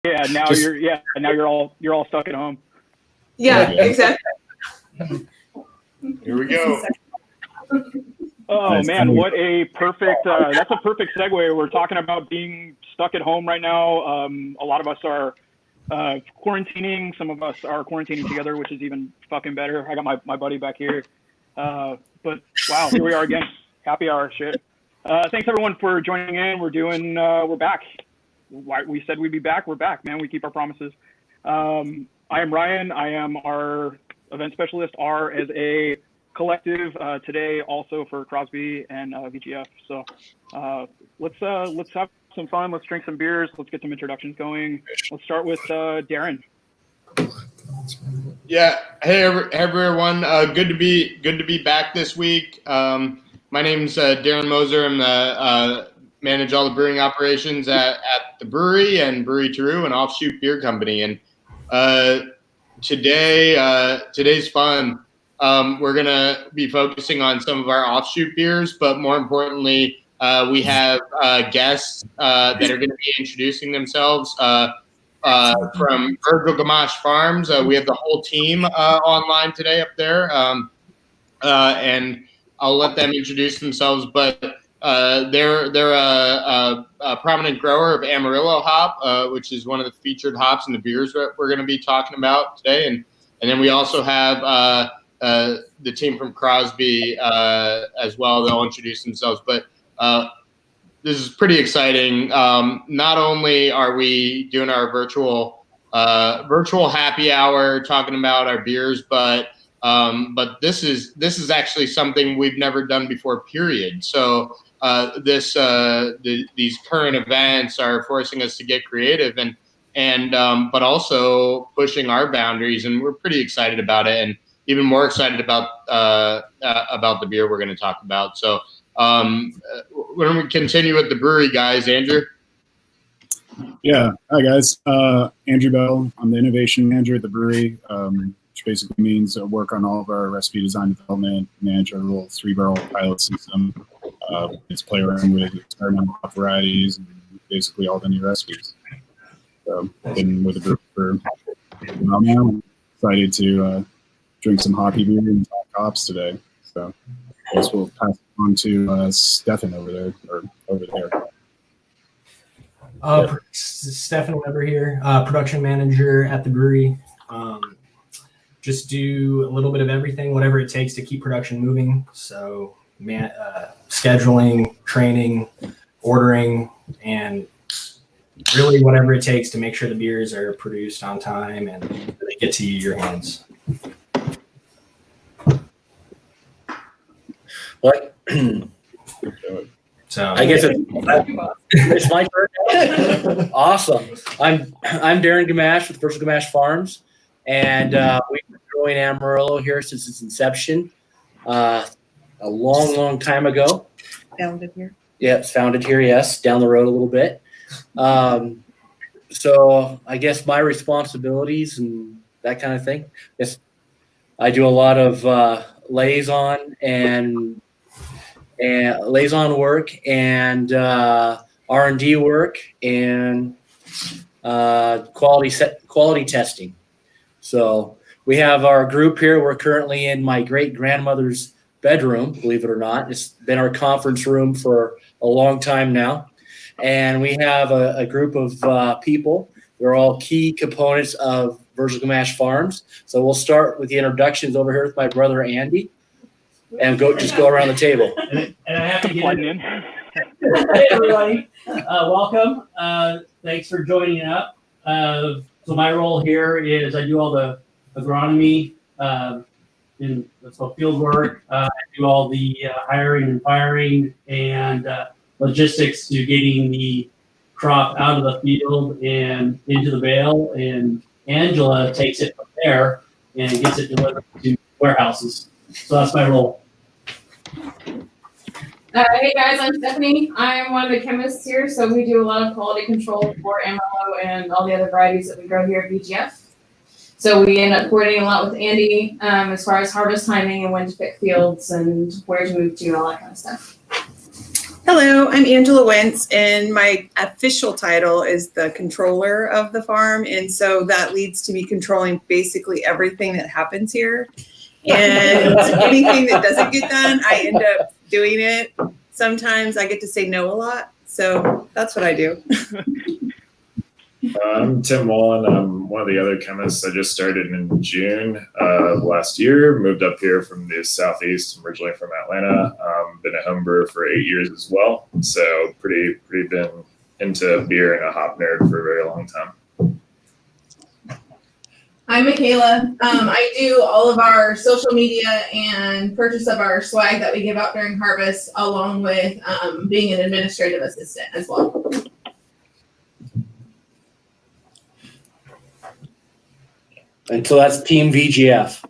Yeah, now you're all stuck at home. Yeah, exactly. Here we go. Oh man, what a perfect that's a perfect segue. We're talking about being stuck at home right now. A lot of us are quarantining. Some of us are quarantining together, which is even fucking better. I got my buddy back here. But wow, here we are again. Happy hour shit. Thanks everyone for joining in. We're back. We said we'd be back. We're back, man. We keep our promises. I am Ryan. I am our event specialist. R as a collective today, also for Crosby and VGF. So let's have some fun. Let's drink some beers. Let's get some introductions going. Let's start with Darren. Yeah. Hey everyone. Good to be back this week. My name's Darren Moser. I'm the manage all the brewing operations at the brewery and Brewery Teru, an offshoot beer company. And today's fun. We're gonna be focusing on some of our offshoot beers, but more importantly, we have guests that are going to be introducing themselves from Virgil Gamache Farms. We have the whole team online today up there, and I'll let them introduce themselves. But they're a prominent grower of Amarillo hop, which is one of the featured hops in the beers that we're going to be talking about today. And then we also have the team from Crosby as well. They'll introduce themselves. But this is pretty exciting. Not only are we doing our virtual happy hour talking about our beers, but this is actually something we've never done before, period. So these current events are forcing us to get creative and but also pushing our boundaries, and we're pretty excited about it, and even more excited about the beer we're going to talk about. So when we continue with the brewery, guys, Andrew. Yeah, hi guys. Andrew Bell. I'm the innovation manager at the brewery, which basically means I work on all of our recipe design development, manage our little 3-barrel pilot system. It's play around with experimental hop varieties and basically all the new recipes. So I've been with the brewery for a while now. I'm excited to drink some hoppy beer and talk hops today. So I guess we'll pass it on to Stefan over there. Stefan Weber here, production manager at the brewery. Just do a little bit of everything, whatever it takes to keep production moving. So scheduling, training, ordering, and really whatever it takes to make sure the beers are produced on time and they get to your hands. What? So I guess it's my turn. Awesome. I'm Darren Gamache with Virgil Gamache Farms, and we've been growing Amarillo here since its inception, a long time ago. Founded here. Yeah, it's founded here. Yes, down the road a little bit. So I guess my responsibilities and that kind of thing. Yes, I do a lot of liaison work and R&D work and quality testing. So we have our group here. We're currently in my great grandmother's bedroom, believe it or not. It's been our conference room for a long time now. And we have a group of people. They're all key components of Virgil Gamache Farms. So we'll start with the introductions over here with my brother Andy, and go around the table. And I have to get in. Hey everybody, welcome. Thanks for joining up. So my role here is I do all the agronomy in field work. I do all the hiring and firing and logistics to getting the crop out of the field and into the bale. And Angela takes it from there and gets it delivered to warehouses. So that's my role. Hey guys, I'm Stephanie. I'm one of the chemists here, so we do a lot of quality control for Amarillo and all the other varieties that we grow here at VGF. So we end up coordinating a lot with Andy as far as harvest timing and when to pick fields and where to move to and all that kind of stuff. Hello, I'm Angela Wentz, and my official title is the controller of the farm. And so that leads to me controlling basically everything that happens here. And anything that doesn't get done, I end up doing it. Sometimes I get to say no a lot. So that's what I do. I'm Tim Mullen. I'm one of the other chemists. I just started in June of last year. Moved up here from the southeast. I'm originally from Atlanta. Been a home brewer for 8 years as well. So pretty been into beer and a hop nerd for a very long time. I'm Michaela. I do all of our social media and purchase of our swag that we give out during harvest, along with being an administrative assistant as well. And so that's Team VGF.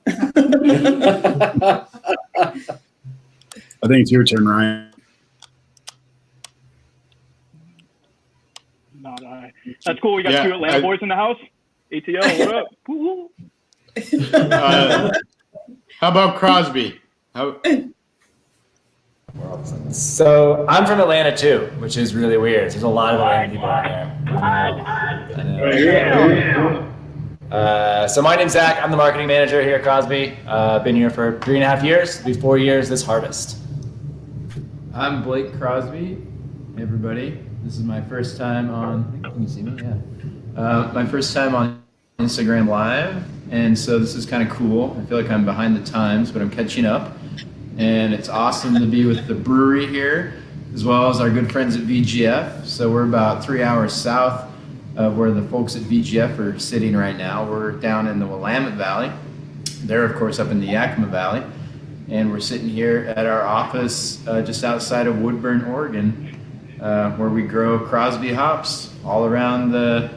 I think it's your turn, Ryan. Not I. That's cool. We got two Atlanta boys in the house. ATL, what up? Woo-hoo. How about Crosby? So I'm from Atlanta too, which is really weird. There's a lot of Atlanta people out there. So my name's Zach. I'm the marketing manager here at Crosby. Been here for 3.5 years. It'll be 4 years this harvest. I'm Blake Crosby. Hey everybody. This is my first time on. Can you see me? Yeah. My first time on Instagram Live, and so this is kind of cool. I feel like I'm behind the times, but I'm catching up. And it's awesome to be with the brewery here, as well as our good friends at VGF. So we're about 3 hours south of where the folks at VGF are sitting right now. We're down in the Willamette Valley. They're, of course, up in the Yakima Valley. And we're sitting here at our office just outside of Woodburn, Oregon, where we grow Crosby hops all around the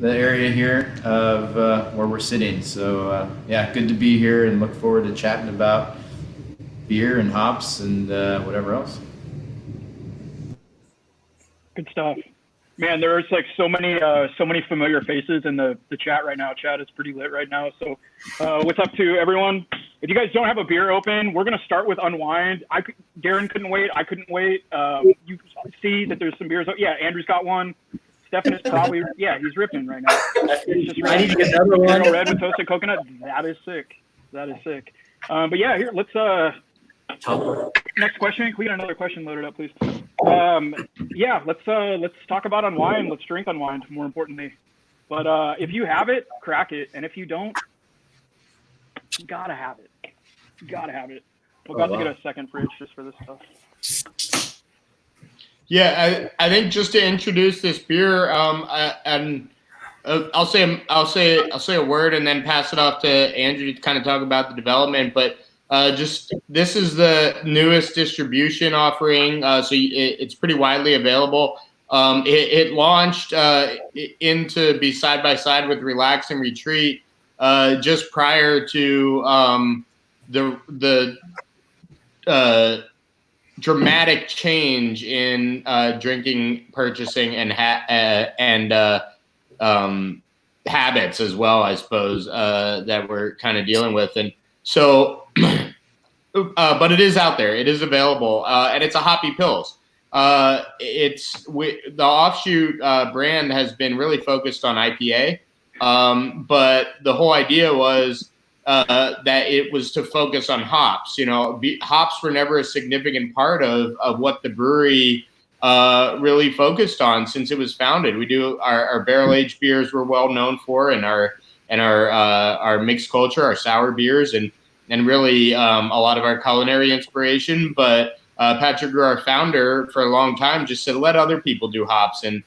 area here of where we're sitting. So yeah, good to be here and look forward to chatting about beer and hops and whatever else. Good stuff. Man, there's like so many familiar faces in the chat right now. Chat is pretty lit right now. So what's up to everyone? If you guys don't have a beer open, we're going to start with Unwind. Darren couldn't wait. I couldn't wait. You see that there's some beers. Yeah, Andrew's got one. Stefan is probably, he's ripping right now. It's just I need to get another one. Red with toasted coconut. That is sick. But yeah, here, let's, next question. Can we get another question loaded up, please? Yeah, let's talk about Unwind. Let's drink Unwind, more importantly. But if you have it, crack it. And if you don't, you gotta have it. We're about to get a second fridge just for this stuff. Yeah, I think just to introduce this beer, and I'll say a word and then pass it off to Andrew to kind of talk about the development. But just this is the newest distribution offering, so it's pretty widely available. It launched into be side by side with Relax and Retreat just prior to the dramatic change in drinking, purchasing, and habits as well, I suppose, that we're kind of dealing with. And so, but it is out there. It is available, and it's a hoppy pills. The offshoot brand has been really focused on IPA, but the whole idea was that it was to focus on hops. You know, hops were never a significant part of what the brewery really focused on since it was founded. We do our barrel aged beers we're well known for, and our mixed culture, our sour beers, and really a lot of our culinary inspiration. But Patrick Grew, our founder, for a long time just said, let other people do hops. And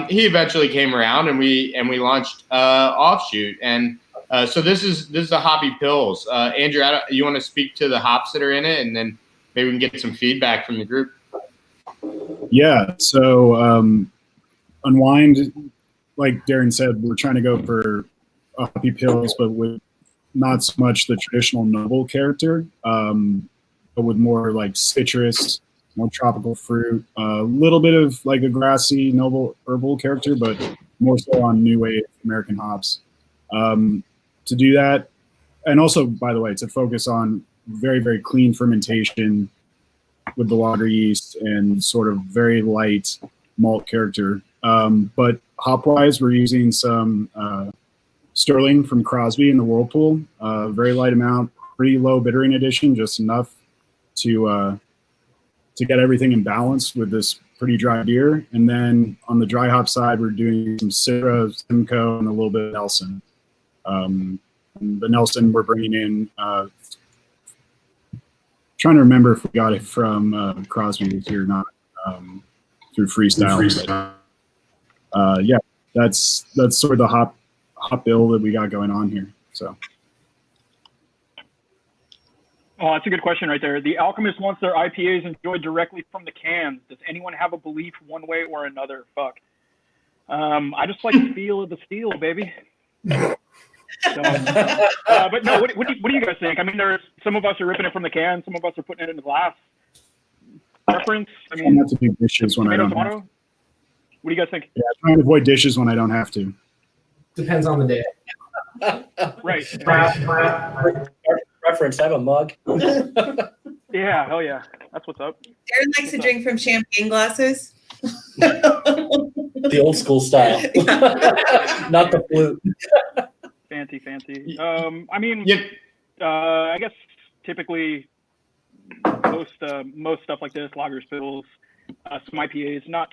he eventually came around, and we launched Offshoot. And so this is the hoppy pills. Andrew, you want to speak to the hops that are in it, and then maybe we can get some feedback from the group. Yeah. So Unwind, like Darren said, we're trying to go for hoppy pills, but with not so much the traditional noble character, but with more like citrus, more tropical fruit, a little bit of like a grassy noble herbal character, but more so on new wave American hops. To do that, and also, by the way, to focus on very, very clean fermentation, with the lager yeast and sort of very light malt character. But hop-wise, we're using some Sterling from Crosby in the Whirlpool. Very light amount, pretty low bittering addition, just enough to get everything in balance with this pretty dry beer. And then on the dry hop side, we're doing some Syrah, Simcoe, and a little bit of Nelson. And the Nelson we're bringing in, trying to remember if we got it from Crosby this year or not, through Freestyle. But, yeah, that's sort of the hop bill that we got going on here. So. Oh, that's a good question right there. The Alchemist wants their IPAs enjoyed directly from the cans. Does anyone have a belief one way or another? Fuck. I just like the feel of the steel, baby. So, but no, what do you guys think? I mean, there's some of us are ripping it from the can, some of us are putting it in the glass. Preference? I mean, not to do dishes when I don't have to. What do you guys think? Yeah, trying to avoid dishes when I don't have to. Depends on the day. Right. Reference, I have a mug. Yeah, hell yeah. That's what's up. Darren likes to drink from champagne glasses. The old school style. Not the flute. Fancy. I mean, I guess typically most stuff like this, lagers, pills, some IPAs, not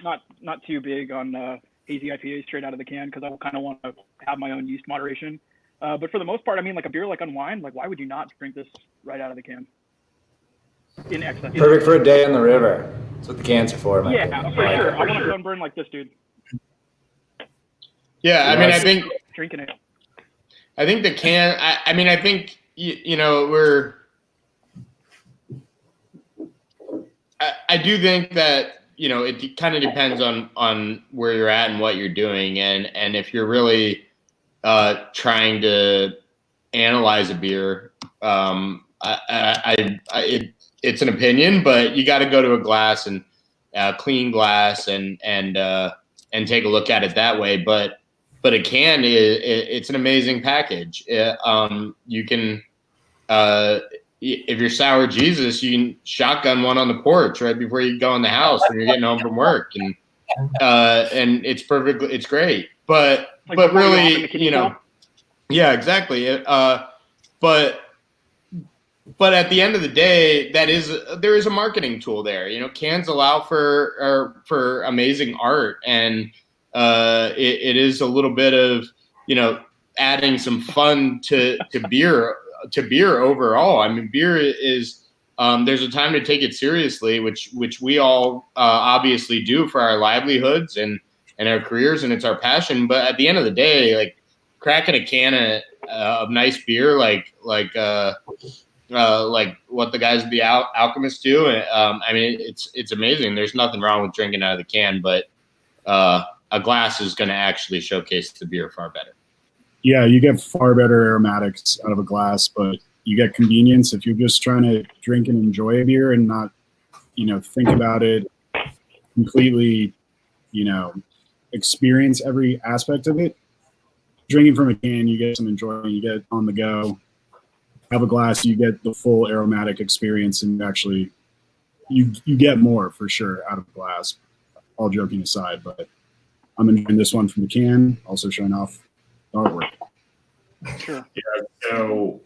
too big on hazy IPAs straight out of the can because I kind of want to have my own yeast moderation. But for the most part, I mean, like a beer like Unwind, like why would you not drink this right out of the can? In excess. Perfect for a day on the river. That's what the cans are for. Yeah, for sure. I want to sunburn like this, dude. Yeah, I mean, I think drinking it. I think the can. I mean, I think you know I do think that it kind of depends on where you're at and what you're doing, and if you're really trying to analyze a beer, it's an opinion, but you got to go to a glass and clean glass and take a look at it that way. But a can it's an amazing package. You can if you're sour Jesus, you can shotgun one on the porch right before you go in the house when you're getting home from work, and it's perfectly, it's great. But really, yeah, exactly. But at the end of the day, there is a marketing tool there. Cans allow for amazing art, and it is a little bit of adding some fun to beer overall. I mean, beer is there's a time to take it seriously, which we all obviously do for our livelihoods and our careers, and it's our passion. But at the end of the day, like cracking a can of nice beer, like what the guys at the Alchemist do. I mean, it's amazing. There's nothing wrong with drinking out of the can, but a glass is going to actually showcase the beer far better. Yeah, you get far better aromatics out of a glass, but you get convenience if you're just trying to drink and enjoy a beer and not, think about it completely, experience every aspect of it. Drinking from a can, you get some enjoyment, you get on the go. Have a glass, you get the full aromatic experience, and actually you get more for sure out of a glass, all joking aside. But I'm enjoying this one from the can, also showing off the artwork. Sure. Yeah, so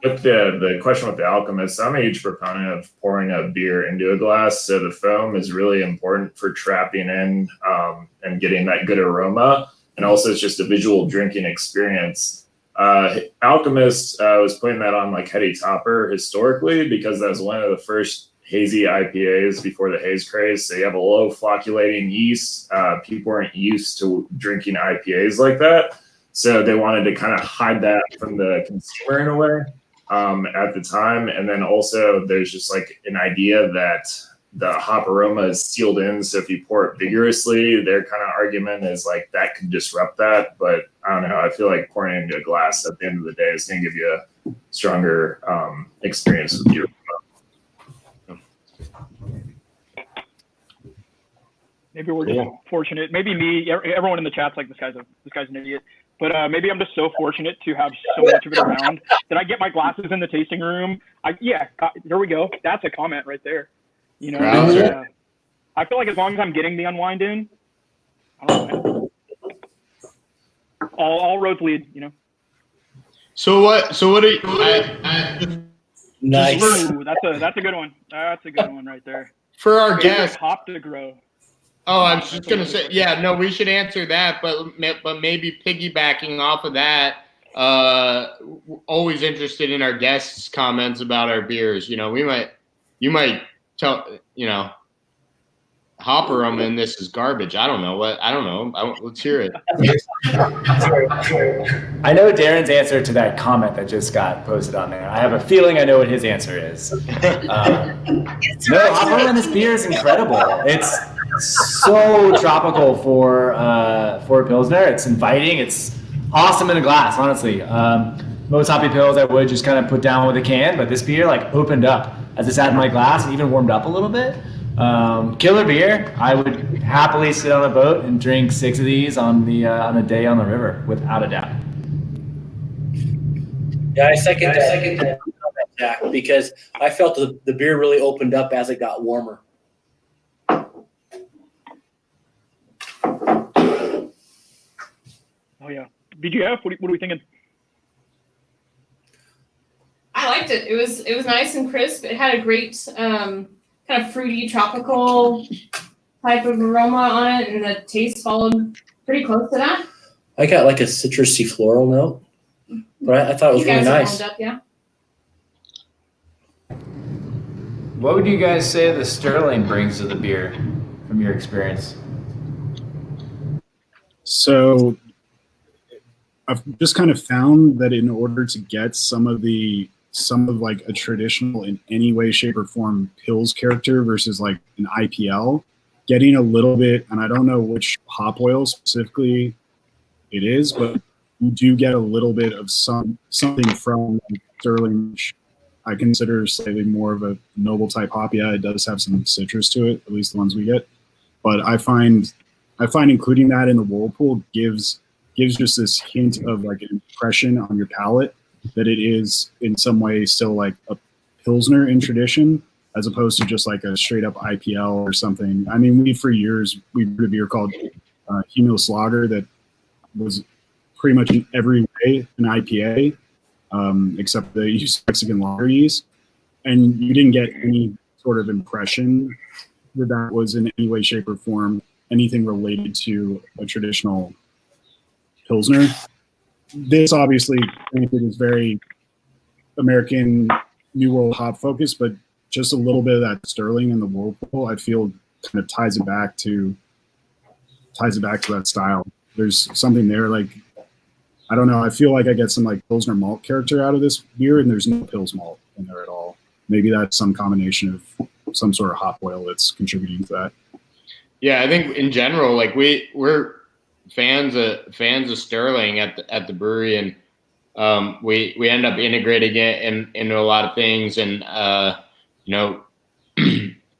with the question with the Alchemist, I'm a huge proponent of pouring a beer into a glass. So the foam is really important for trapping in and getting that good aroma. And also it's just a visual drinking experience. Alchemist was putting that on like Heady Topper historically because that was one of the first hazy IPAs before the haze craze. So you have a low flocculating yeast. People weren't used to drinking IPAs like that. So they wanted to kind of hide that from the consumer in a way at the time. And then also there's just like an idea that the hop aroma is sealed in. So if you pour it vigorously, their kind of argument is like that could disrupt that. But I don't know. I feel like pouring it into a glass at the end of the day is going to give you a stronger experience with your Maybe we're just fortunate. Maybe me, everyone in the chat's like, this guy's an idiot. But maybe I'm just so fortunate to have so much of it around that I get my glasses in the tasting room. There we go. That's a comment right there. You know, Krauser. I feel like as long as I'm getting the unwind in, I don't know, all roads lead. You know. So what do you? Nice. Ooh, that's a good one. That's a good one right there. For our Favorite guests. hop to grow. Oh, I was just gonna say, yeah, no, we should answer that, but maybe piggybacking off of that. Always interested in our guests' comments about our beers. You know, you might tell, you know, hopper them and this is garbage. I don't know. Let's hear it. I know Darren's answer to that comment that just got posted on there. I have a feeling I know what his answer is. No, hopper on this beer is incredible. It's so tropical for a Pilsner. It's inviting. It's awesome in a glass, honestly. Most hoppy pills I would just kind of put down with a can, but this beer like opened up as it sat in my glass and even warmed up a little bit. Killer beer. I would happily sit on a boat and drink 6 of these on a day on the river, without a doubt. Yeah, I second that, Jack, because I felt the beer really opened up as it got warmer. Oh yeah. BGF, what are we thinking? I liked it. It was nice and crisp. It had a great kind of fruity, tropical type of aroma on it, and the taste followed pretty close to that. I got like a citrusy floral note, but I thought it was really nice. Up, yeah. What would you guys say the Sterling brings to the beer from your experience? So I've just kind of found that in order to get some of like a traditional in any way, shape, or form Pils character versus like an IPL, getting a little bit, and I don't know which hop oil specifically it is, but you do get a little bit of something from Sterling, which I consider slightly more of a noble type hop. Yeah, it does have some citrus to it, at least the ones we get. But I find including that in the whirlpool gives just this hint of like an impression on your palate that it is in some way still like a Pilsner in tradition, as opposed to just like a straight up IPL or something. I mean, for years we brewed a beer called Hemos Lager that was pretty much in every way an IPA, except they used Mexican lager yeast, and you didn't get any sort of impression that was in any way, shape, or form anything related to a traditional Pilsner. This obviously is very American New World hop focused, but just a little bit of that Sterling in the whirlpool, I feel kind of ties it back to that style. There's something there, like, I don't know, I feel like I get some like Pilsner malt character out of this beer, and there's no Pils malt in there at all. Maybe that's some combination of some sort of hop oil that's contributing to that. Yeah, I think in general, like we're fans of Sterling at the brewery, and we end up integrating it into a lot of things, and you know,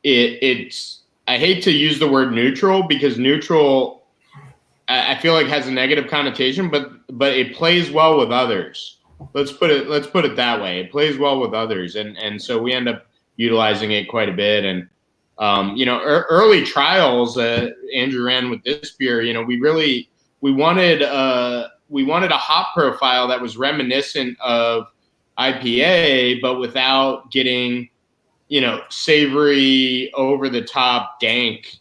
it's I hate to use the word neutral, because neutral I feel like has a negative connotation, but it plays well with others. Let's put it that way. It plays well with others, and so we end up utilizing it quite a bit. And you know, early trials Andrew ran with this beer. You know, we wanted a hop profile that was reminiscent of IPA, but without getting, you know, savory, over the top, dank.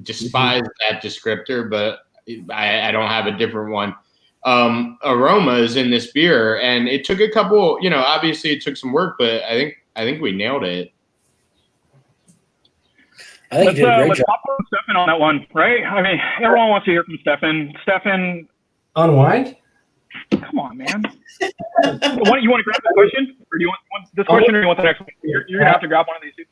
Despise that descriptor, but I don't have a different one. Aromas in this beer, and it took a couple. You know, obviously it took some work, but I think we nailed it. I think you did a great let's job. pop on Stefan on that one, right? I mean, everyone wants to hear from Stefan. Stefan, Unwind? come on, man. You want to grab the question, or do you want this question, or do you want the next one? You're gonna have to grab one of these two.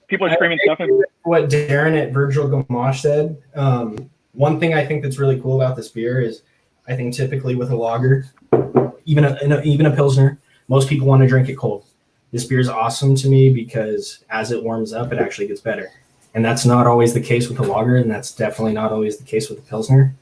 People are screaming Stefan. What Darren at Virgil Gamache said. One thing I think that's really cool about this beer is, I think typically with a lager, even a Pilsner, most people want to drink it cold. This beer is awesome to me because as it warms up, it actually gets better. And that's not always the case with a lager, and that's definitely not always the case with a Pilsner.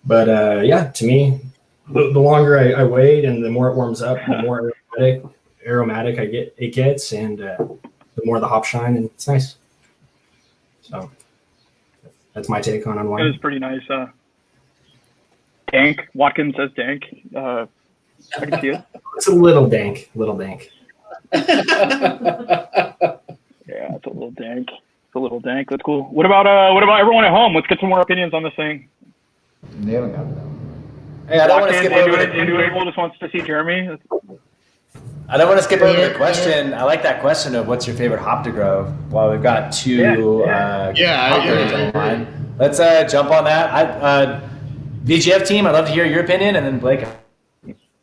But yeah, to me, the longer I wait and the more it warms up, the more aromatic, aromatic it gets, and the more the hop shine, and it's nice. So that's my take on It unwine. was pretty nice. Dank. Watkins says dank. I can see it. It's a little dank, Yeah, it's a little dank. It's a little dank. That's cool. What about everyone at home? Let's get some more opinions on this thing. Nailing it. Hey, I don't want to skip over the Individual just wants to see Jeremy. I don't want to skip over the question. I like that question of what's your favorite hop to grow. Well, we've got two I agree. on the line. Let's jump on that. VGF team, I'd love to hear your opinion, and then Blake,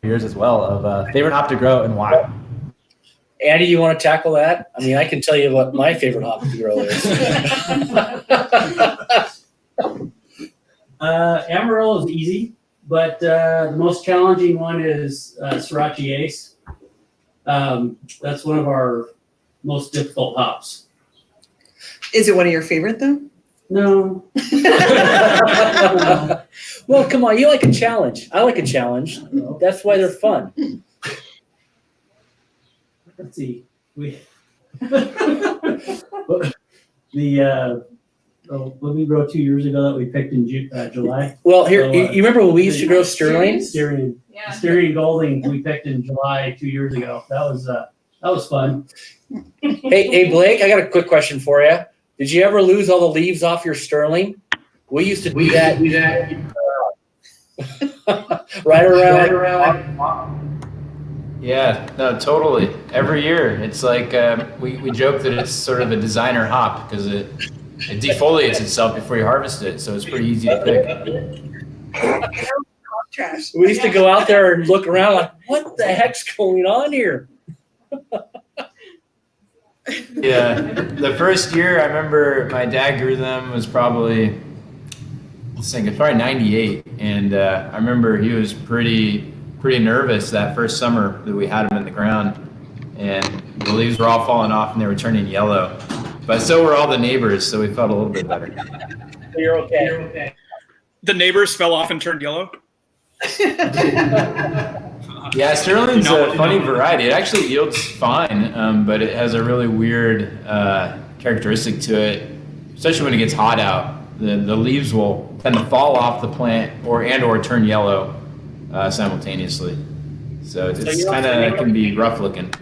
yours as well, of favorite hop to grow and why. Andy, you want to tackle that? I mean, I can tell you what my favorite hop to grow is. Amarillo is easy, but the most challenging one is Sriracha Ace. That's one of our most difficult hops. Is it one of your favorite though? No. Well, come on, you like a challenge. I like a challenge. That's why they're fun. Let's see. What we grow 2 years ago that we picked in July. Well, here, you remember when we used to grow Sterling? Sterling Golding we picked in July 2 years ago. That was fun. Hey, Blake, I got a quick question for you. Did you ever lose all the leaves off your Sterling? We used to do that. right around. Yeah, no, totally. Every year, it's like we joke that it's sort of a designer hop because it defoliates itself before you harvest it, so it's pretty easy to pick. Trash. We used to go out there and look around like, what the heck's going on here? Yeah, the first year I remember my dad grew them was probably, it's probably 98, and I remember he was pretty nervous that first summer that we had them in the ground, and the leaves were all falling off and they were turning yellow, but so were all the neighbors, so we felt a little bit better. You're okay. The neighbors fell off and turned yellow. Yeah, Sterling's a funny variety. It actually yields fine, but it has a really weird characteristic to it, especially when it gets hot out. The leaves will tend to fall off the plant or turn yellow simultaneously. So it's kind of can be rough looking.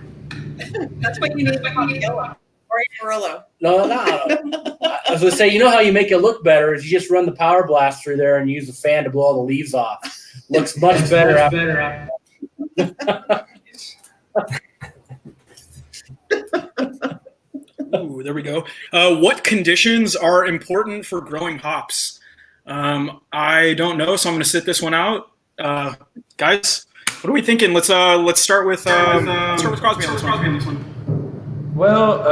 That's what you need to yellow or Amarillo. No. I was going to say, you know how you make it look better is you just run the power blast through there and use the fan to blow all the leaves off. Looks much better after. Ooh, there we go. What conditions are important for growing hops? I don't know, so I'm going to sit this one out. Guys, what are we thinking? Let's start with Crosby on this one. Well,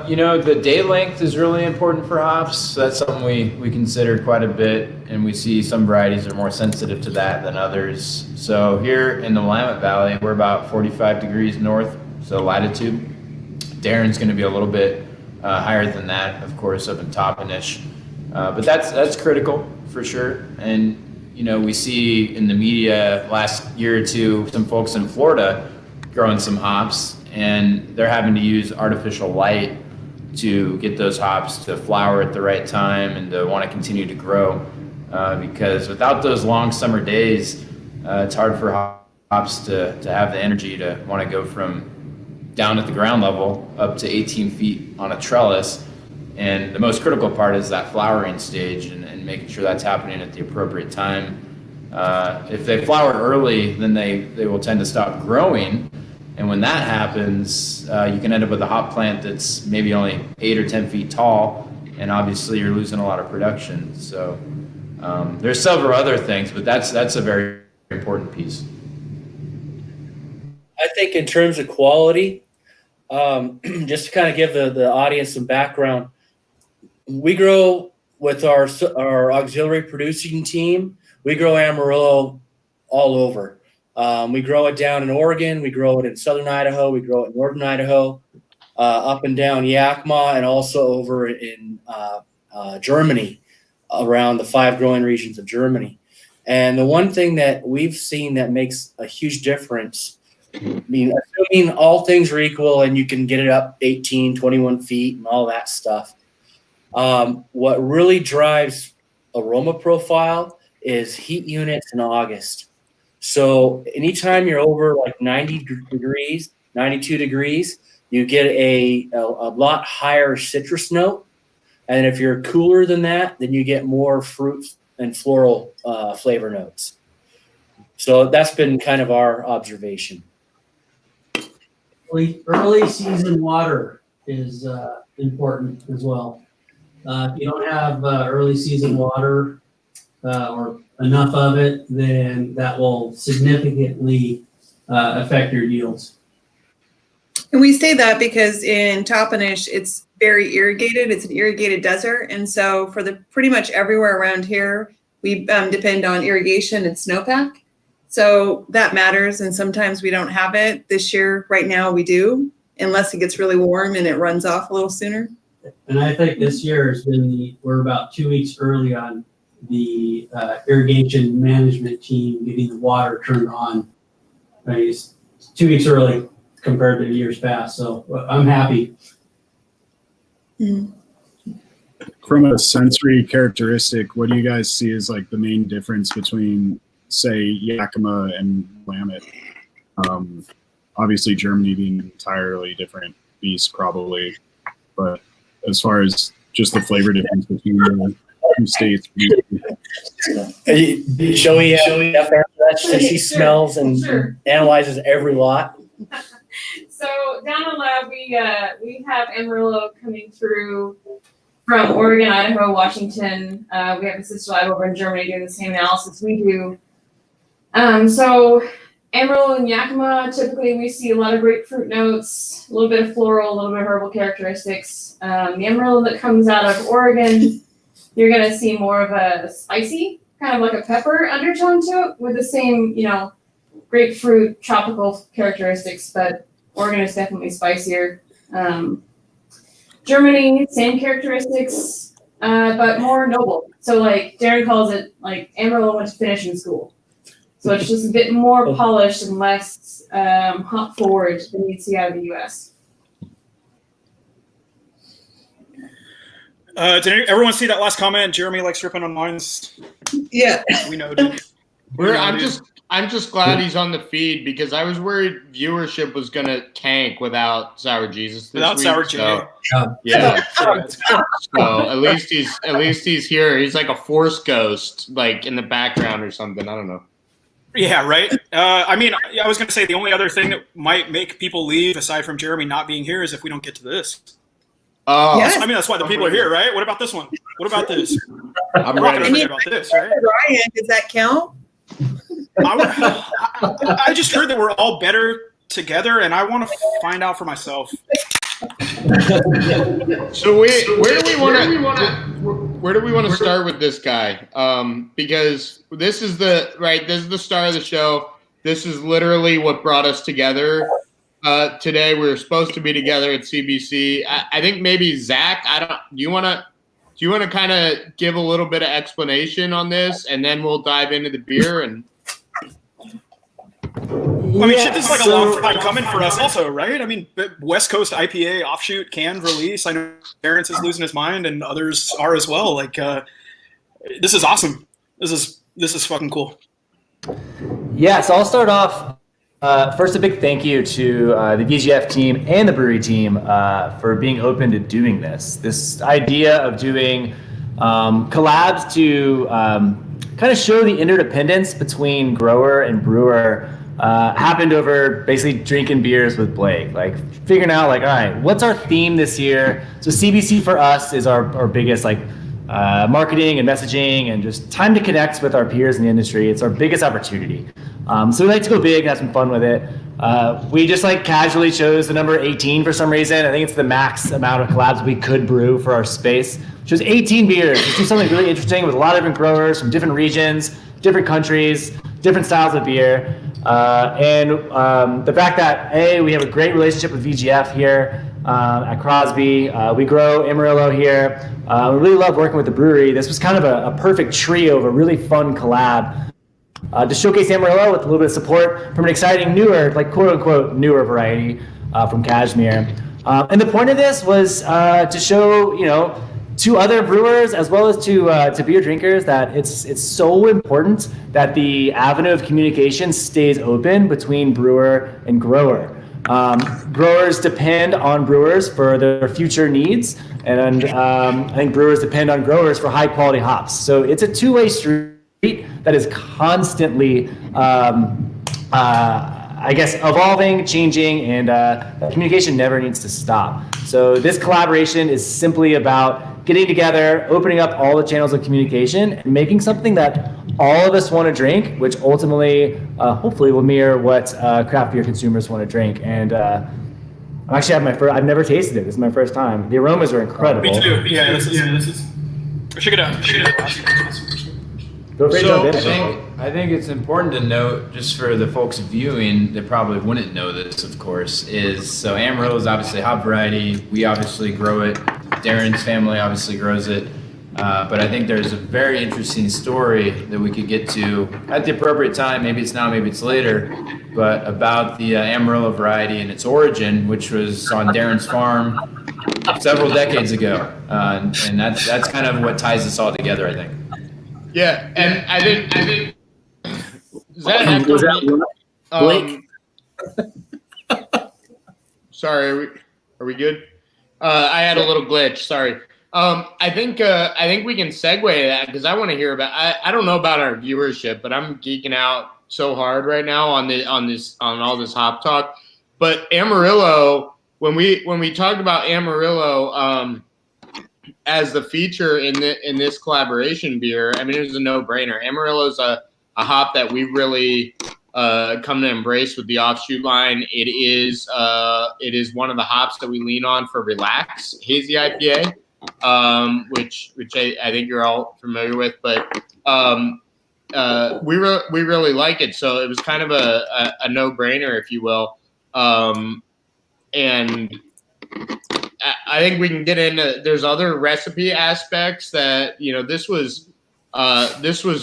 the day length is really important for hops. So that's something we consider quite a bit, and we see some varieties are more sensitive to that than others. So here in the Willamette Valley, we're about 45 degrees north, so latitude. Darren's going to be a little bit higher than that, of course, up in Toppenish. But that's critical for sure. And we see in the media last year or two some folks in Florida growing some hops, and they're having to use artificial light to get those hops to flower at the right time and to want to continue to grow. Because without those long summer days, it's hard for hops to have the energy to want to go from down at the ground level up to 18 feet on a trellis. And the most critical part is that flowering stage and making sure that's happening at the appropriate time. If they flower early, then they will tend to stop growing. And when that happens, you can end up with a hop plant that's maybe only 8 or 10 feet tall, and obviously you're losing a lot of production. So there's several other things, but that's a very important piece. I think in terms of quality, just to kind of give the audience some background, we grow with our auxiliary producing team. We grow Amarillo all over. We grow it down in Oregon. We grow it in southern Idaho. We grow it in northern Idaho, up and down Yakima, and also over in Germany, around the 5 growing regions of Germany. And the one thing that we've seen that makes a huge difference I mean, assuming all things are equal and you can get it up 18, 21 feet and all that stuff. What really drives aroma profile is heat units in August. So anytime you're over like 90 degrees, 92 degrees, you get a lot higher citrus note. And if you're cooler than that, then you get more fruit and floral flavor notes. So that's been kind of our observation. Early season water is important as well. If you don't have early season water or enough of it, then that will significantly affect your yields. And we say that because in Toppenish, it's very irrigated. It's an irrigated desert. And so for the pretty much everywhere around here, we depend on irrigation and snowpack. So that matters. And sometimes we don't have it. This year, right now, we do, unless it gets really warm and it runs off a little sooner. And I think this year has been we're about 2 weeks early on the irrigation management team getting the water turned on. Right? It's 2 weeks early compared to years past. So I'm happy. Mm-hmm. From a sensory characteristic, what do you guys see as like the main difference between, say, Yakima and Willamette? Obviously, Germany being an entirely different beast, probably. But as far as just the flavor difference between the two states. Showy after that, she smells and analyzes every lot. So down the lab, we have Amarillo coming through from Oregon, Idaho, Washington. We have a sister lab over in Germany doing the same analysis we do. So Amarillo and Yakima, typically we see a lot of grapefruit notes, a little bit of floral, a little bit of herbal characteristics. The Amarillo that comes out of Oregon, you're going to see more of a spicy, kind of like a pepper undertone to it with the same, grapefruit tropical characteristics, but Oregon is definitely spicier. Germany, same characteristics, but more noble. So like Darren calls it like Amarillo went to finishing school. So it's just a bit more polished and less hop forward than you'd see out of the U.S. Did everyone see that last comment? Jeremy likes ripping on wines. Yeah. We know, dude. I'm just glad he's on the feed because I was worried viewership was gonna tank without Sour Jesus this week. Sour J. So, yeah. So at least he's here. He's like a force ghost, like in the background or something. I don't know. Yeah, right. I was going to say the only other thing that might make people leave, aside from Jeremy not being here, is if we don't get to this. Oh, yes. That's why the people are here, right? What about this one? What about this? I'm We're not ready. going to forget about this, right? Ryan, does that count? I just heard that we're all better together, and I want to find out for myself. So where do we want to start with this guy? Because this is the star of the show. This is literally what brought us together. Today we were supposed to be together at CBC. I think maybe Zach. Do you want to kind of give a little bit of explanation on this, and then we'll dive into the beer and. Shit, this is like a long time coming for us also, right? West Coast IPA offshoot canned release. I know Terrence is losing his mind and others are as well. Like, this is awesome. This is fucking cool. Yeah, so I'll start off. First, a big thank you to the VGF team and the brewery team for being open to doing this. This idea of doing collabs to kind of show the interdependence between grower and brewer happened over basically drinking beers with Blake, like figuring out like, all right, what's our theme this year? So CBC for us is our biggest marketing and messaging and just time to connect with our peers in the industry. It's our biggest opportunity. So we like to go big and have some fun with it. We just casually chose the number 18 for some reason. I think it's the max amount of collabs we could brew for our space, which is 18 beers. Just do something really interesting with a lot of different growers from different regions, different countries, different styles of beer. And the fact that, we have a great relationship with VGF here at Crosby. We grow Amarillo here. We really love working with the brewery. This was kind of a perfect trio of a really fun collab. to showcase Amarillo with a little bit of support from an exciting newer, like quote unquote newer variety from Kashmir. And the point of this was to show, to other brewers as well as to beer drinkers that it's so important that the avenue of communication stays open between brewer and grower. Growers depend on brewers for their future needs, and I think brewers depend on growers for high quality hops. So it's a two-way street that is constantly, evolving, changing, and communication never needs to stop. So this collaboration is simply about getting together, opening up all the channels of communication, and making something that all of us want to drink, which ultimately, hopefully, will mirror what craft beer consumers want to drink. And I actually have I've never tasted it. This is my first time. The aromas are incredible. Me too. Yeah, this is. Check it out. Feel free to jump in. I think it's important to note, just for the folks viewing that probably wouldn't know this, of course, so Amarillo is obviously a hop variety. We obviously grow it. Darren's family obviously grows it. But I think there's a very interesting story that we could get to at the appropriate time. Maybe it's now, maybe it's later, but about the Amarillo variety and its origin, which was on Darren's farm several decades ago. And that's kind of what ties us all together, I think. Yeah, and I think does that have to Blake? Sorry, are we good? I had a little glitch. Sorry. I think we can segue that because I want to hear about. I don't know about our viewership, but I'm geeking out so hard right now on all this hop talk. But Amarillo, when we talked about Amarillo as the feature in this collaboration beer, I mean it was a no-brainer. Amarillo's a hop that we really come to embrace with the offshoot line. It is one of the hops that we lean on for Relax Hazy IPA. Which I think you're all familiar with, but we really like it. So it was kind of a no-brainer, if you will. And I think we can get into. There's other recipe aspects that this was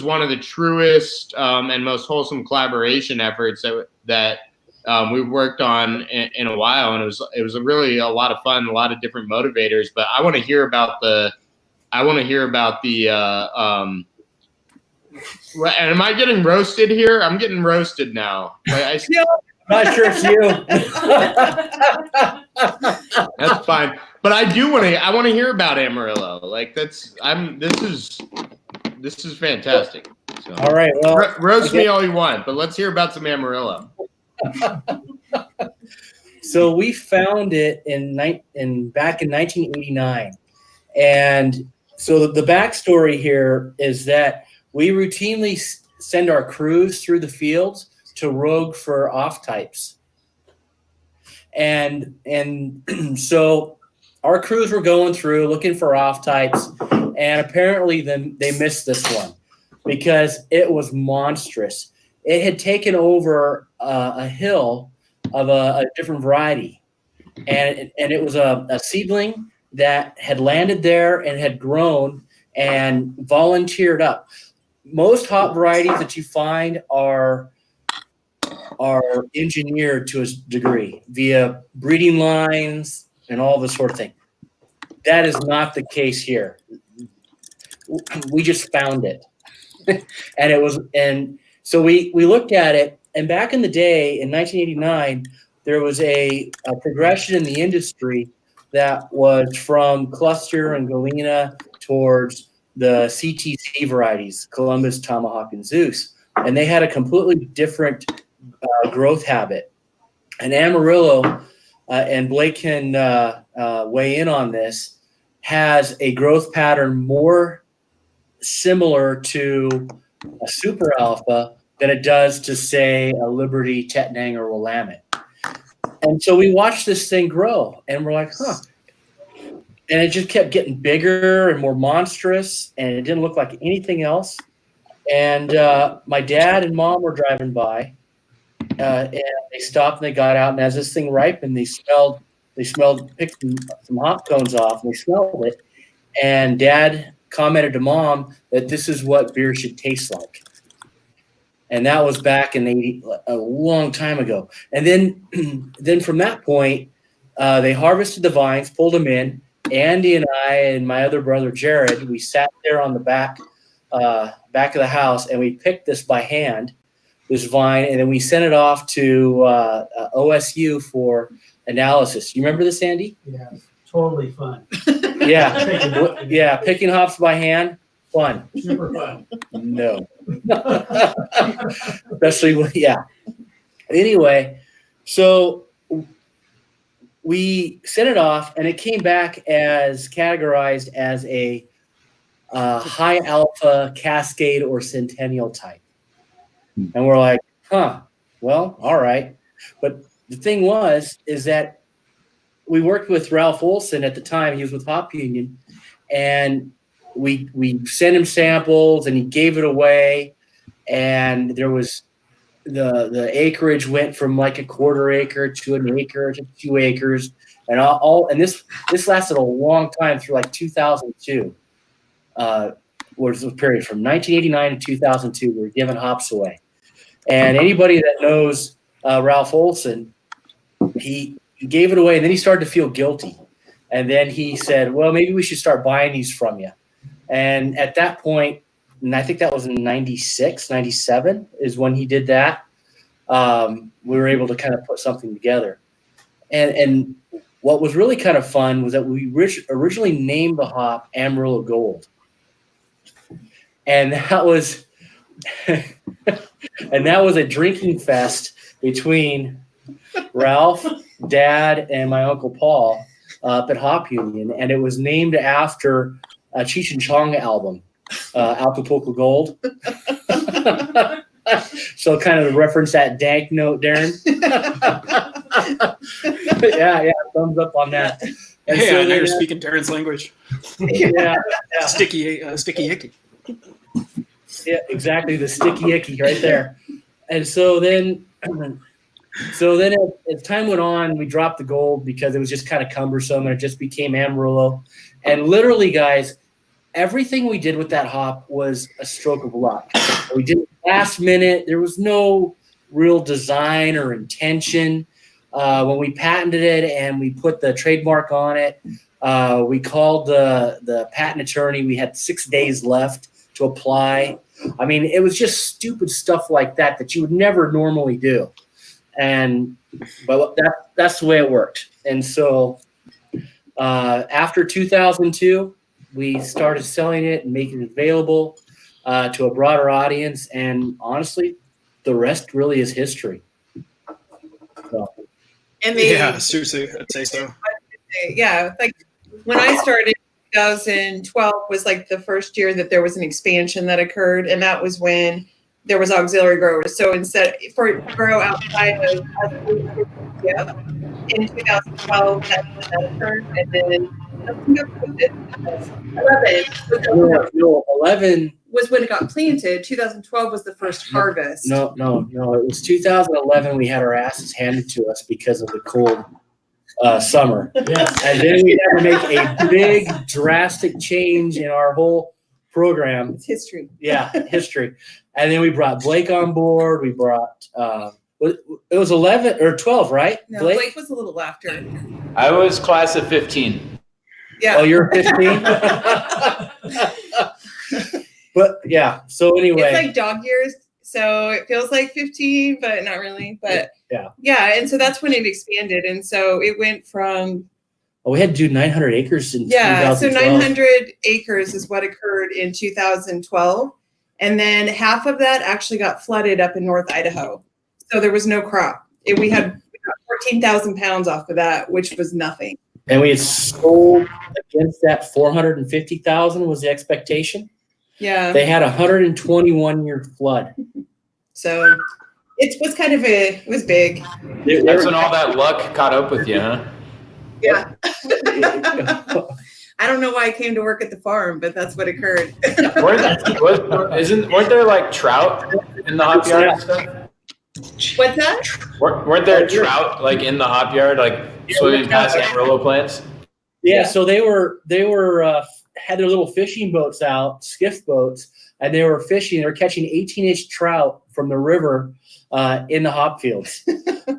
one of the truest and most wholesome collaboration efforts that we've worked on in a while, and it was really a lot of fun, a lot of different motivators. But I want to hear about the. And am I getting roasted here? I'm getting roasted now. I'm not sure it's you. That's fine. But I do want to. I want to hear about Amarillo. This is fantastic. So, all right. Well, roast me all you want, but let's hear about some Amarillo. So we found it back in 1989, and so the backstory here is that we routinely send our crews through the fields to rogue for off types, and so our crews were going through looking for off types, and apparently they missed this one because it was monstrous. It had taken over a hill of a different variety, and it was a seedling that had landed there and had grown and volunteered up. Most hop varieties that you find are engineered to a degree via breeding lines and all this sort of thing. That is not the case here. We just found it, and so we looked at it, and back in the day, in 1989, there was a progression in the industry that was from cluster and Galena towards the CTC varieties, Columbus, Tomahawk, and Zeus. And they had a completely different growth habit. And Amarillo, and Blake can weigh in on this, has a growth pattern more similar to a super alpha than it does to, say, a Liberty, Tettnang, or Willamette. And so we watched this thing grow, and we're like, huh. And it just kept getting bigger and more monstrous, and it didn't look like anything else. And my dad and mom were driving by, and they stopped and they got out, and as this thing ripened, picked some hop cones off, and they smelled it. And Dad commented to Mom that this is what beer should taste like. And that was back in a long time ago. And then from that point, they harvested the vines, pulled them in. Andy and I and my other brother Jared, we sat there on the back of the house, and we picked this by hand, this vine, and then we sent it off to OSU for analysis. You remember this, Andy? Yeah, totally fun. Yeah, picking hops by hand, fun. Super fun. No. Especially, yeah. Anyway, so we sent it off, and it came back as categorized as a high alpha Cascade or Centennial type. And we're like, well, all right. But the thing is that we worked with Ralph Olson at the time. He was with Hop Union, and we sent him samples, and he gave it away. And there was the acreage went from like a quarter acre to an acre to 2 acres, and and this lasted a long time through like 2002. Was the period from 1989 to 2002. We were giving hops away, and anybody that knows Ralph Olson, he gave it away, and then he started to feel guilty, and then he said, "Well, maybe we should start buying these from you." And at that point, and I think that was in 96, 97 is when he did that. We were able to kind of put something together. And what was really kind of fun was that we originally named the hop Amarillo Gold. And that was a drinking fest between Ralph, Dad, and my Uncle Paul up at Hop Union. And it was named after a Cheech and Chong album. Acapulco Gold. So kind of reference that dank note, Darren. yeah, thumbs up on that. And hey, so I know you're speaking Darren's language. Yeah. Sticky icky. Yeah, exactly, the sticky icky right there. And so then as time went on, we dropped the gold because it was just kind of cumbersome, and it just became Amarillo. And literally, guys, everything we did with that hop was a stroke of luck. We did it last minute. There was no real design or intention. When we patented it and we put the trademark on it, we called the patent attorney. We had 6 days left to apply. I mean, it was just stupid stuff like that you would never normally do. But that's the way it worked. And so after 2002, we started selling it and making it available to a broader audience. And honestly, the rest really is history. So. And yeah, seriously, I'd say so. Yeah, like when I started, 2012 was like the first year that there was an expansion that occurred, and that was when there was auxiliary growers. So instead, for grow outside of in 2012, that occurred, and then 11 was when it got planted. 2012 was the first harvest. No. It was 2011. We had our asses handed to us because of the cold summer. Yes. And then we had to make a big, drastic change in our whole program. It's history. Yeah, history. And then we brought Blake on board. We brought, it was 11 or 12, right? No, Blake was a little after. I was class of 15. Yeah. Oh, you're 15? But yeah, so anyway. It's like dog years. So it feels like 15, but not really. But yeah. And so that's when it expanded. And so it went from. Oh, we had to do 900 acres in 2012. So 900 acres is what occurred in 2012. And then half of that actually got flooded up in North Idaho. So there was no crop. We got 14,000 pounds off of that, which was nothing. And we had sold against that 450,000 was the expectation. Yeah. They had a 121-year flood. So it was kind of it was big. That's when all that luck caught up with you, huh? Yeah. I don't know why I came to work at the farm, but that's what occurred. Weren't there like trout in the hop yard and stuff? What's that? Weren't there trout like in the hop yard, like swimming past Amarillo plants? Yeah, so they were had their little fishing boats out, skiff boats, and they were fishing. They were catching 18-inch trout from the river in the hop fields.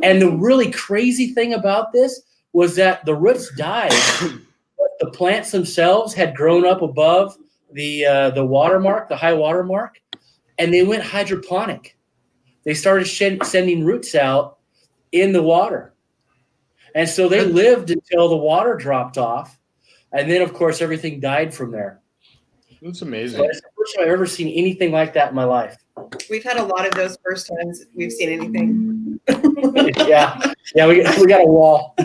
And the really crazy thing about this was that the roots died, but the plants themselves had grown up above the watermark, the high water mark, and they went hydroponic. They started sending roots out in the water. And so they lived until the water dropped off. And then, of course, everything died from there. That's amazing. So that's the first time I've ever seen anything like that in my life. We've had a lot of those first times we've seen anything. Yeah, we got a wall.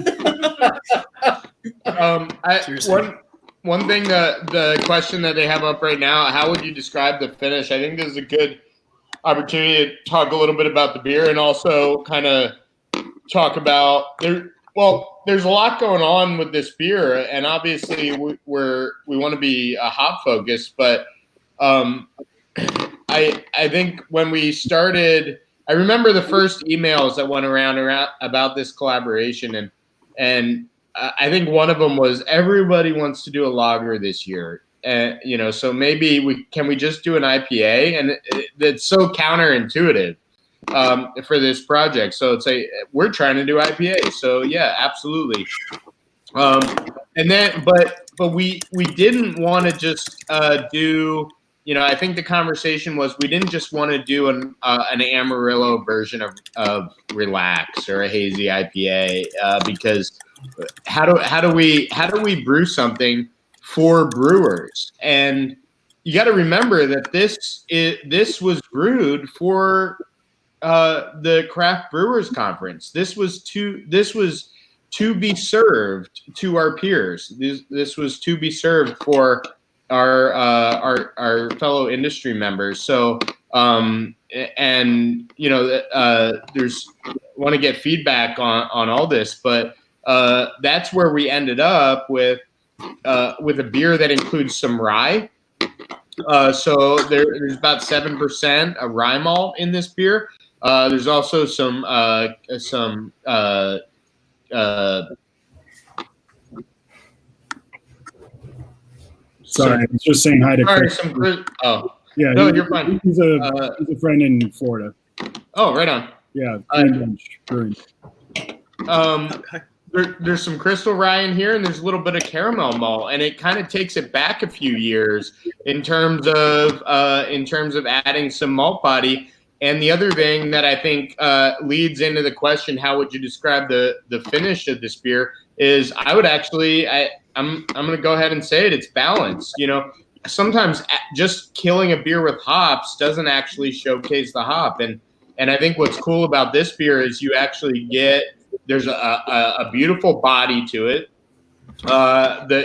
One thing, the question that they have up right now, how would you describe the finish? I think this is a good opportunity to talk a little bit about the beer and also kind of talk about there's a lot going on with this beer, and obviously we want to be hop focused, but I think when we started, I remember the first emails that went around about this collaboration, and I think one of them was everybody wants to do a lager this year. So maybe we just do an IPA, and it's so counterintuitive for this project. So it's we're trying to do IPA. So yeah, absolutely. And then, but we didn't want to just do. I think the conversation was we didn't just want to do an Amarillo version of Relax or a hazy IPA because how do we brew something for brewers? And you got to remember that this was brewed for the Craft Brewers Conference. This was to be served to our peers. This was to be served for our fellow industry members. So there's want to get feedback on all this, but that's where we ended up with a beer that includes some rye. So there's about 7% of rye malt in this beer. There's also some sorry, I was just saying hi to Chris. Yeah, no, you're fine. He's a friend in Florida. Oh, right on. Yeah, Brewing. There's some crystal rye in here, and there's a little bit of caramel malt, and it kind of takes it back a few years in terms of adding some malt body. And the other thing that I think leads into the question, how would you describe the finish of this beer, is I would actually I'm going to go ahead and say it. It's balanced. Sometimes just killing a beer with hops doesn't actually showcase the hop, and I think what's cool about this beer is you actually there's a beautiful body to it.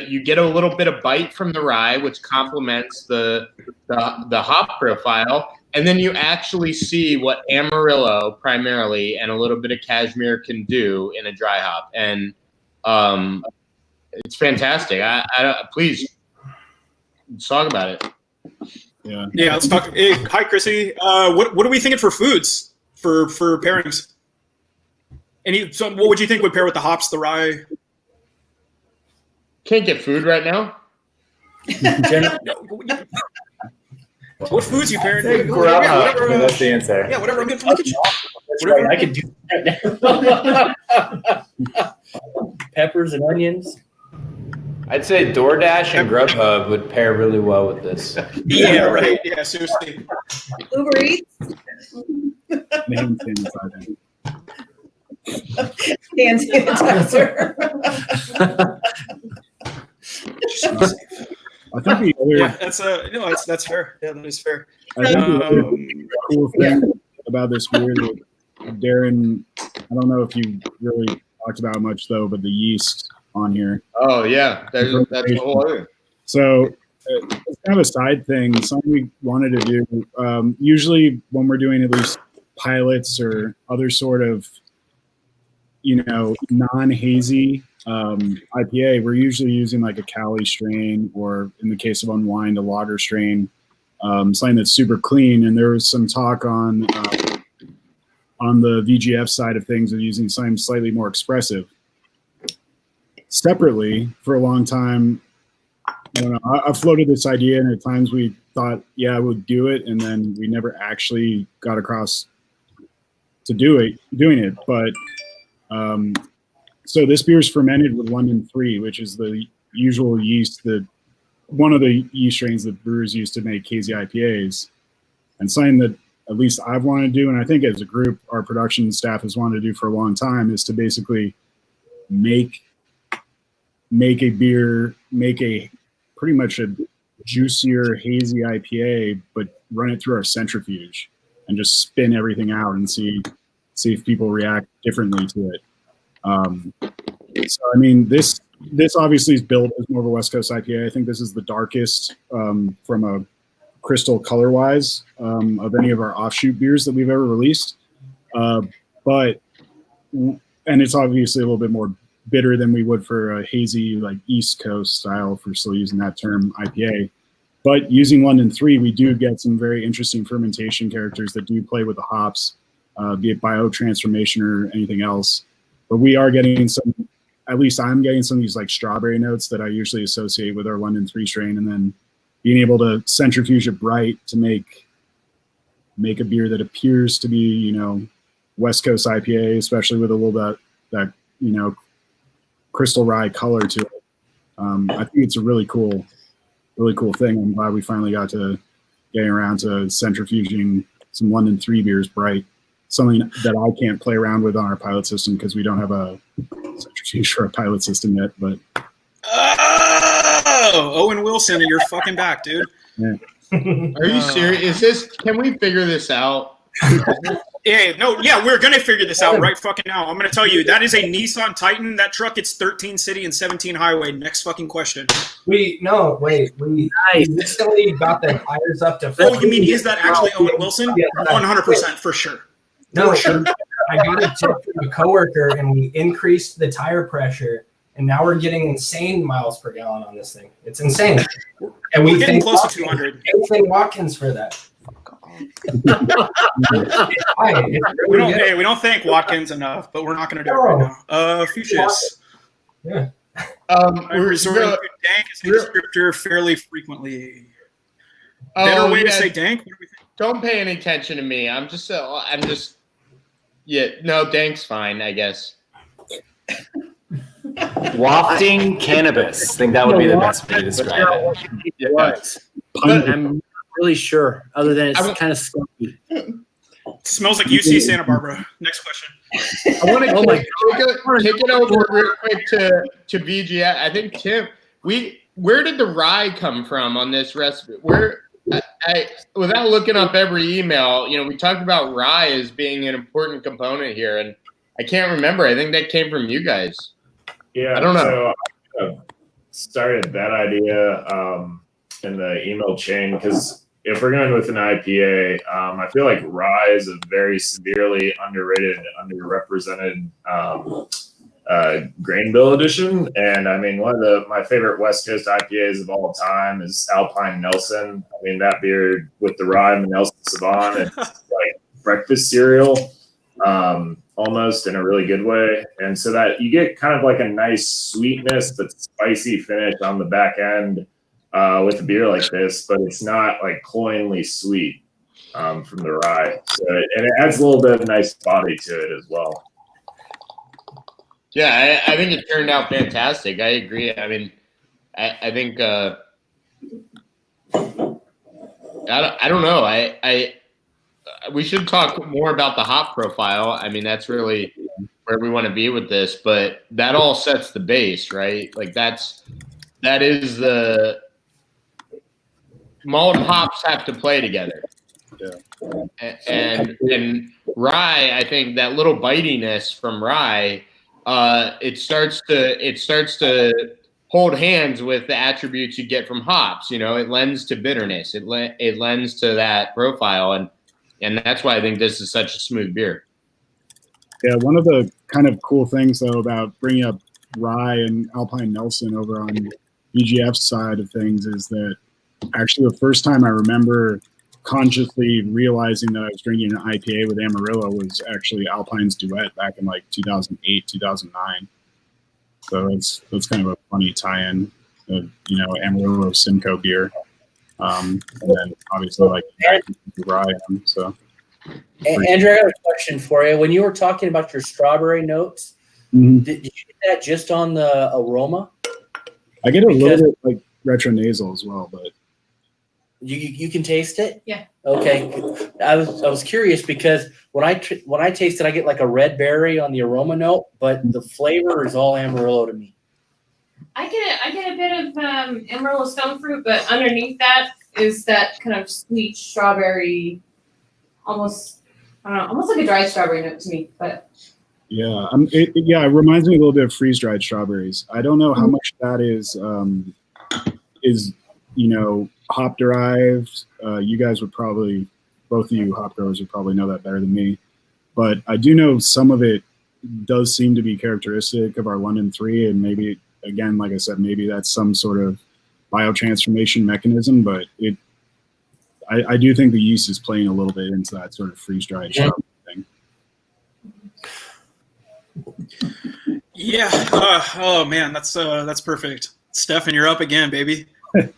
You get a little bit of bite from the rye, which complements the hop profile, and then you actually see what Amarillo primarily and a little bit of Cashmere can do in a dry hop, and it's fantastic. Please let's talk about it. Yeah. Let's talk. Hey, hi, Chrissy. What are we thinking for foods for pairings? So what would you think would pair with the hops, the rye? Can't get food right now. What foods you pairing? That's the answer. Yeah, whatever I'm good for the kitchen. Right. I could do that right now. Peppers and onions. I'd say DoorDash and Grubhub would pair really well with this. Yeah, right. Yeah, seriously. Uber Eats. Hand sanitizer. Hand sanitizer. I think the other. Yeah, that's fair. Yeah, that is fair. I think the other cool thing about this beer that Darren, I don't know if you really talked about much though, but the yeast on here. Oh yeah, that's a whole other. So it's kind of a side thing. Something we wanted to do. Usually when we're doing at least pilots or other sort of, non-hazy IPA, we're usually using like a Cali strain, or in the case of Unwind, a lager strain, something that's super clean. And there was some talk on the VGF side of things of using something slightly more expressive. Separately, for a long time, I don't know. I floated this idea, and at times we thought, yeah, I would do it, and then we never actually got across to doing it. But so this beer is fermented with London 3, which is the usual yeast one of the yeast strains that brewers use to make hazy IPAs. And something that at least I've wanted to do, and I think as a group, our production staff has wanted to do for a long time, is to basically make a beer, make a pretty much a juicier, hazy IPA, but run it through our centrifuge and just spin everything out and see if people react differently to it. So, I mean, this obviously is built as more of a West Coast IPA. I think this is the darkest from a crystal color-wise of any of our offshoot beers that we've ever released. And it's obviously a little bit more bitter than we would for a hazy, like East Coast style, if we're still using that term, IPA. But using London 3, we do get some very interesting fermentation characters that do play with the hops, be it biotransformation or anything else. But we are getting some, at least I'm getting some of these like strawberry notes that I usually associate with our London 3 strain, and then being able to centrifuge it bright to make a beer that appears to be, you know, West Coast IPA, especially with a little bit that, you know, crystal rye color to it. I think it's a really cool thing. I'm glad we finally got to getting around to centrifuging some London 3 beers bright. Something that I can't play around with on our pilot system because we don't have a centrifuge for a pilot system yet. But Owen Wilson, you're fucking back, dude. Yeah. Are you serious? Can we figure this out? Yeah, we're gonna figure this out right fucking now. I'm gonna tell you, that is a Nissan Titan. That truck gets 13 city and 17 highway. Next fucking question. We recently got the tires up to 14. Oh, you mean is that actually Owen Wilson? 100% for sure. No, sure. I got a tip from a coworker, and we increased the tire pressure, and now we're getting insane miles per gallon on this thing. It's insane. And we're getting close to 200. Anything Watkins for that. We don't thank Watkins enough, but we're not going to do it right now. Fuchsias. Yeah. We're resorting to dank as a descriptor fairly frequently. Better way to say dank? What do we think? Don't pay any attention to me. No, dank's fine, I guess. Wafting cannabis. I think that would be the best way to describe it. What? I'm not really sure, other than it's kind of skunky. It smells like UC Santa Barbara. Next question. I want to kick it over real quick to VGF. I think, Tim, where did the rye come from on this recipe? Without looking up every email, you know, we talked about rye as being an important component here, and I can't remember. I think that came from you guys. Yeah, I don't know. So I started that idea in the email chain because if we're going with an IPA, I feel like rye is a very severely underrated, underrepresented grain bill addition. And I mean, one of my favorite West Coast IPAs of all time is Alpine Nelson. I mean, that beer with the rye and the Nelson Sauvin, it's like breakfast cereal, almost in a really good way. And so that you get kind of like a nice sweetness, but spicy finish on the back end with a beer like this, but it's not like cloyingly sweet from the rye. So and it adds a little bit of nice body to it as well. Yeah, I think it turned out fantastic. I agree. I mean, I think I don't know. We should talk more about the hop profile. I mean, that's really where we want to be with this. But that all sets the base, right? Like that is the malt and hops have to play together. Yeah. And rye, I think that little bitiness from rye. It starts to hold hands with the attributes you get from hops. You know, it lends to bitterness. It lends to that profile, and that's why I think this is such a smooth beer. Yeah, one of the kind of cool things though about bringing up rye and Alpine Nelson over on BGF's side of things is that actually the first time I remember consciously realizing that I was drinking an IPA with Amarillo was actually Alpine's Duet back in like 2008, 2009. So it's kind of a funny tie-in. Amarillo Simcoe beer. And then obviously like where I am. So Andrew, I got a question for you. When you were talking about your strawberry notes, did you get that just on the aroma? I get a little bit like retronasal as well, but you can taste it. Yeah. Okay. I was curious because when I taste it, I get like a red berry on the aroma note, but the flavor is all Amarillo to me. I get a bit of Amarillo stone fruit, but underneath that is that kind of sweet strawberry, almost like a dried strawberry note to me. But yeah, it reminds me a little bit of freeze dried strawberries. I don't know how much that is hop derived. You guys would probably, both of you hop growers would probably know that better than me. But I do know some of it does seem to be characteristic of our London 3, and maybe, again, like I said, maybe that's some sort of biotransformation mechanism, but I do think the yeast is playing a little bit into that sort of freeze-dried strawberry thing. Yeah. Oh man, that's perfect. Stefan, you're up again, baby.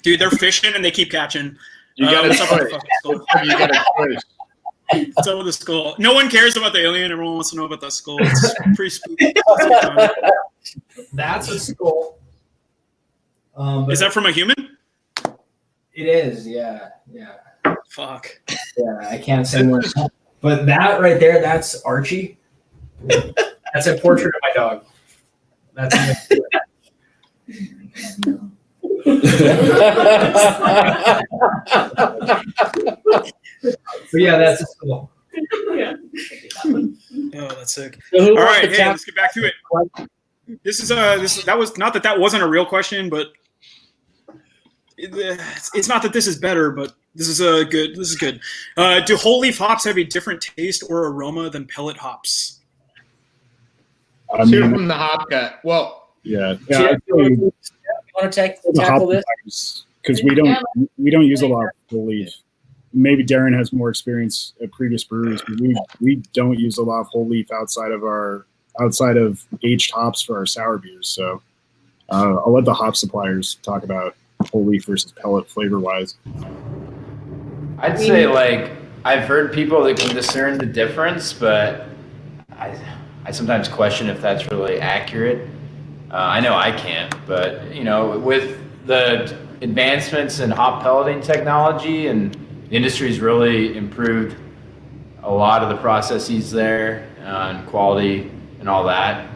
Dude, they're fishing and they keep catching. You got what's up with the choice. fucking skull? You got a choice. What's up with the skull? No one cares about the alien. Everyone wants to know about that skull. It's pretty spooky. That's a skull. Is that from a human? It is, yeah. Fuck. Yeah, I can't say more. But that right there, that's Archie. That's a portrait of my dog. That's but yeah, that's a skull. yeah. Oh, that's sick. So who All wants right, to hey, tap- let's get back to it. That was not that wasn't a real question, but it's not that this is better, but this is good. This is good. Do whole leaf hops have a different taste or aroma than pellet hops? Let's hear from the hop guy. Well, yeah. Jeff, you want to tackle this? Because we don't use a lot of whole leaf. Maybe Darren has more experience at previous breweries, but we don't use a lot of whole leaf outside of aged hops for our sour beers. So I'll let the hop suppliers talk about whole leaf versus pellet flavor wise. I'd say like I've heard people that can discern the difference, but I sometimes question if that's really accurate. I know I can't, but with the advancements in hop pelleting technology, and the industry's really improved a lot of the processes there and quality and all that.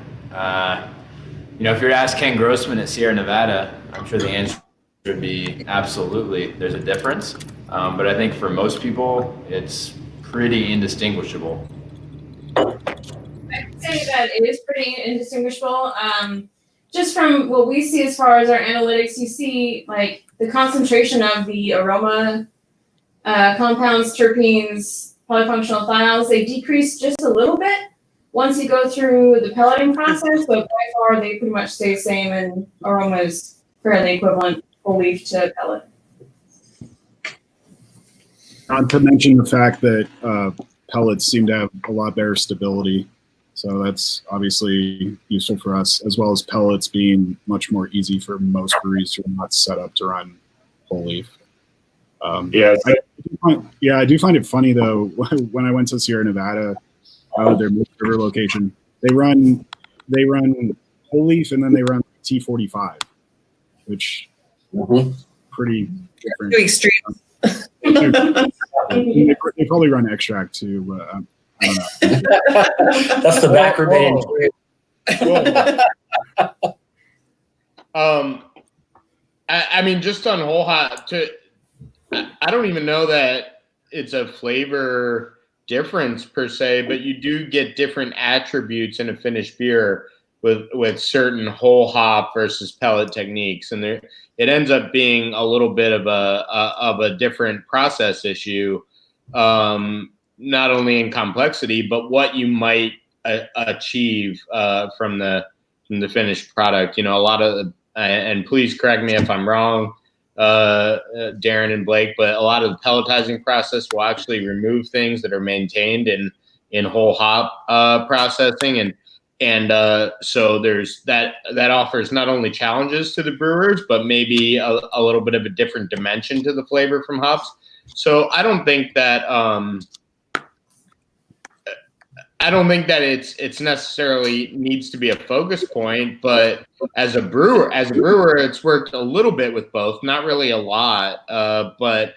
If you were to ask Ken Grossman at Sierra Nevada, I'm sure the answer would be absolutely. There's a difference, but I think for most people, it's pretty indistinguishable. I'd say that it is pretty indistinguishable. Just from what we see as far as our analytics, you see like the concentration of the aroma compounds, terpenes, polyfunctional thiols, they decrease just a little bit once you go through the pelleting process, but by far they pretty much stay the same, and aroma is fairly equivalent whole leaf to pellet. Not to mention the fact that pellets seem to have a lot better stability. So that's obviously useful for us, as well as pellets being much more easy for most breweries who are not set up to run whole leaf. I do find it funny though. When I went to Sierra Nevada, their Milk River location, they run whole leaf and then they run T45, which is pretty different. Too extreme. They probably run extract too, but I don't know. That's the backward I mean, just on whole hop, I don't even know that it's a flavor difference per se, but you do get different attributes in a finished beer with certain whole hop versus pellet techniques, and it ends up being a little bit of a different process issue, not only in complexity, but what you might achieve from the finished product. A lot of, and please correct me if I'm wrong, Darren and Blake, but a lot of the pelletizing process will actually remove things that are maintained in whole hop processing, and So there's that offers not only challenges to the brewers, but maybe a little bit of a different dimension to the flavor from hops. So I don't think that it's necessarily needs to be a focus point, but as a brewer, it's worked a little bit with both, not really a lot, but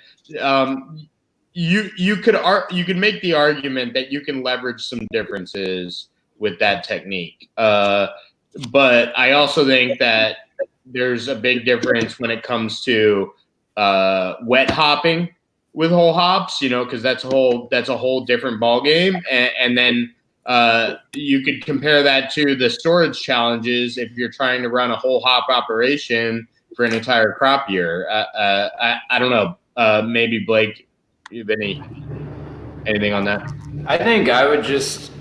you could make the argument that you can leverage some differences with that technique. But I also think that there's a big difference when it comes to wet hopping with whole hops, because that's a whole different ballgame. And then you could compare that to the storage challenges if you're trying to run a whole hop operation for an entire crop year. I don't know. Maybe Blake, you have anything on that? I think I would just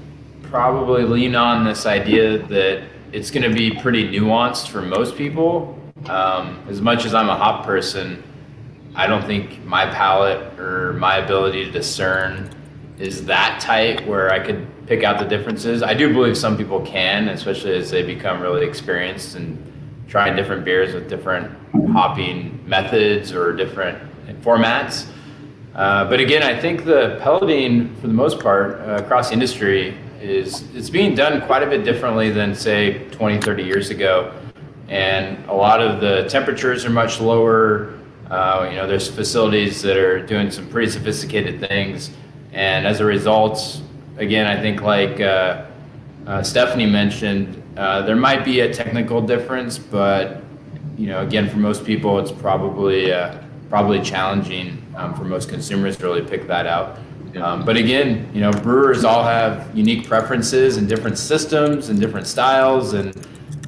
probably lean on this idea that it's going to be pretty nuanced for most people. As much as I'm a hop person, I don't think my palate or my ability to discern is that tight where I could pick out the differences. I do believe some people can, especially as they become really experienced and trying different beers with different hopping methods or different formats. But again, I think the pelleting, for the most part, across the industry, it's being done quite a bit differently than, say, 20, 30 years ago. And a lot of the temperatures are much lower. There's facilities that are doing some pretty sophisticated things. And as a result, again, I think like Stephanie mentioned, there might be a technical difference, but, again, for most people, it's probably challenging for most consumers to really pick that out. But again, brewers all have unique preferences and different systems and different styles, and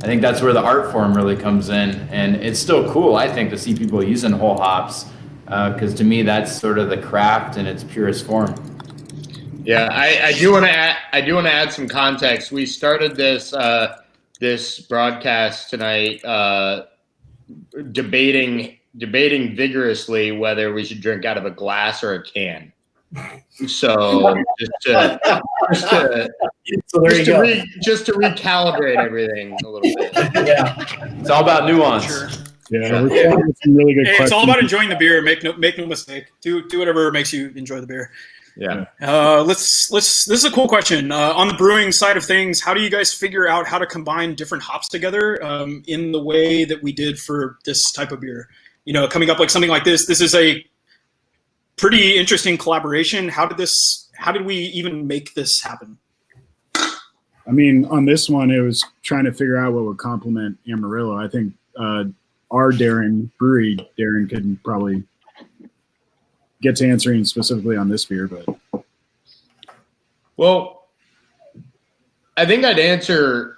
I think that's where the art form really comes in. And it's still cool, I think, to see people using whole hops, because to me, that's sort of the craft in its purest form. Yeah, I do want to add some context. We started this broadcast tonight debating vigorously whether we should drink out of a glass or a can. So just to recalibrate everything a little bit. Yeah, it's all about nuance. Sure. Yeah, we're starting with some really good questions. It's all about enjoying the beer. Make no mistake. Do whatever makes you enjoy the beer. Yeah. This is a cool question. On the brewing side of things, how do you guys figure out how to combine different hops together in the way that we did for this type of beer? Coming up like something like this. This is a pretty interesting collaboration. How did we even make this happen? I mean, on this one, it was trying to figure out what would complement Amarillo. I think our Darren could probably get to answering specifically on this beer, but well, I think I'd answer.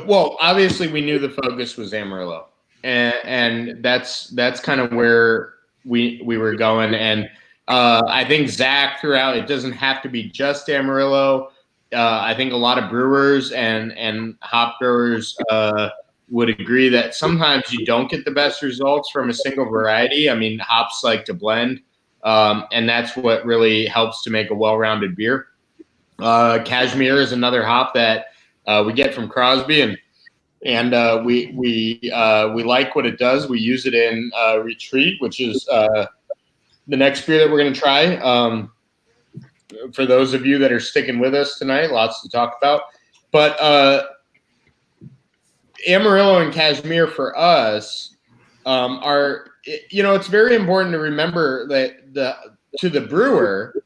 Well, obviously, we knew the focus was Amarillo, and that's kind of where we were going. And I think Zach threw out, it doesn't have to be just Amarillo. I think a lot of brewers and hop growers would agree that sometimes you don't get the best results from a single variety. I mean, hops like to blend, and that's what really helps to make a well-rounded beer. Cashmere is another hop that we get from Crosby, and we like what it does. We use it in Retreat, which is the next beer that we're going to try. For those of you that are sticking with us tonight, lots to talk about. But Amarillo and Cashmere for us are, it's very important to remember that to the brewer,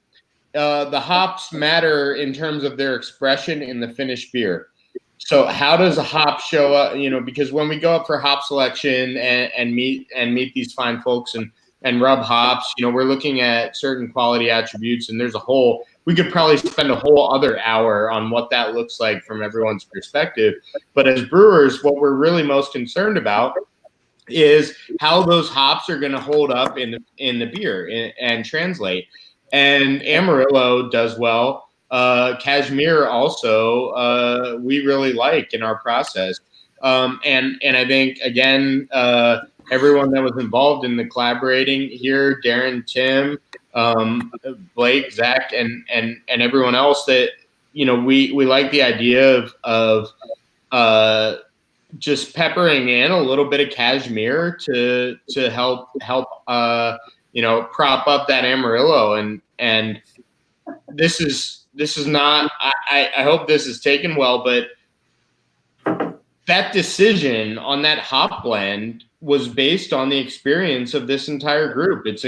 the hops matter in terms of their expression in the finished beer. So how does a hop show up? Because when we go up for hop selection and meet these fine folks and rub hops, we're looking at certain quality attributes, and we could probably spend a whole other hour on what that looks like from everyone's perspective. But as brewers, what we're really most concerned about is how those hops are going to hold up in the beer and translate. And Amarillo does well. Cashmere also, we really like in our process. And I think, again, everyone that was involved in the collaborating here, Darren, Tim, Blake, Zach, and everyone else that we like the idea of just peppering in a little bit of cashmere to help prop up that Amarillo, and this is not. I hope this is taken well, but that decision on that hop blend was based on the experience of this entire group. It's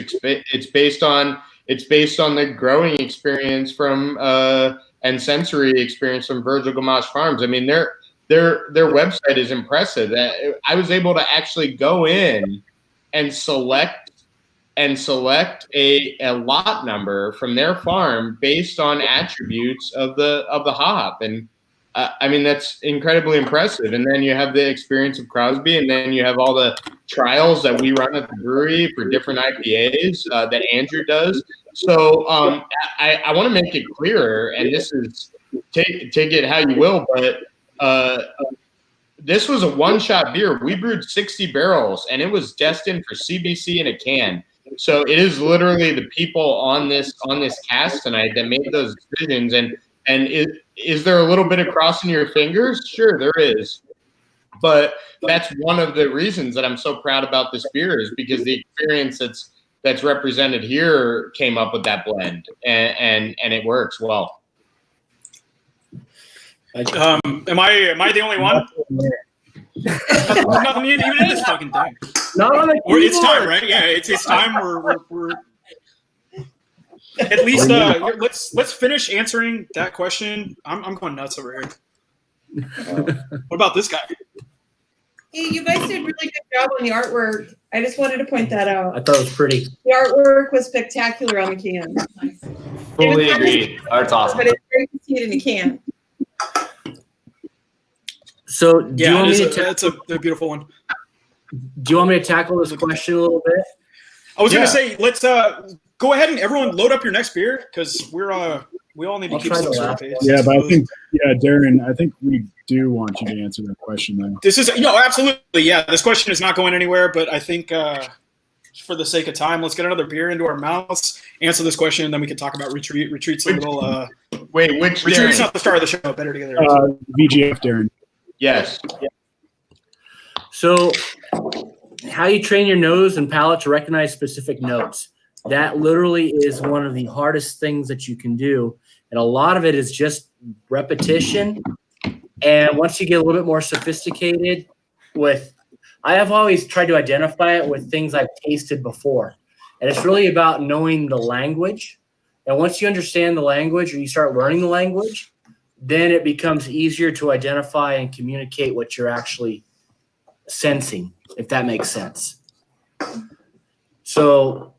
based on the growing experience from and sensory experience from Virgil Gamache Farms. I mean, their website is impressive. I was able to actually go in and select a lot number from their farm based on attributes of the hop, and I mean, that's incredibly impressive. And then you have the experience of Crosby, and then you have all the trials that we run at the brewery for different IPAs that Andrew does. So I want to make it clearer, and this is take it how you will, but this was a one-shot beer. We brewed 60 barrels, and it was destined for CBC in a can. So it is literally the people on this cast tonight that made those decisions. And is there a little bit of crossing your fingers? Sure, there is. But that's one of the reasons that I'm so proud about this beer, is because the experience that's represented here came up with that blend, and it works well. Am I the only one? Nothing even in this fucking thing. Not on the keyboard. It's time, right? Yeah, it's time. We're at least let's finish answering that question. I'm going nuts over here. What about this guy? Hey, you guys did a really good job on the artwork. I just wanted to point that out. I thought it was pretty. The artwork was spectacular on the can. Fully agreed. Art's awesome. But it's great to see it in a can. So do you want me to that's a beautiful one. Do you want me to tackle this question a little bit? I was gonna say, let's go ahead and everyone load up your next beer, because we all need to keep some sort of pace. Yeah, but I think Darren, I think we do want you to answer that question though. This is absolutely, yeah. This question is not going anywhere, but I think for the sake of time, let's get another beer into our mouths, answer this question, and then we can talk about retreat. Retreat's a little. Wait, which retreat's Darren? not the star of the show. Better together. VGF Darren. Yes. So, how you train your nose and palate to recognize specific notes. That literally is one of the hardest things that you can do. And a lot of it is just repetition. And once you get a little bit more sophisticated I have always tried to identify it with things I've tasted before. And it's really about knowing the language. And once you understand the language, or you start learning the language, then it becomes easier to identify and communicate what you're actually sensing, if that makes sense. So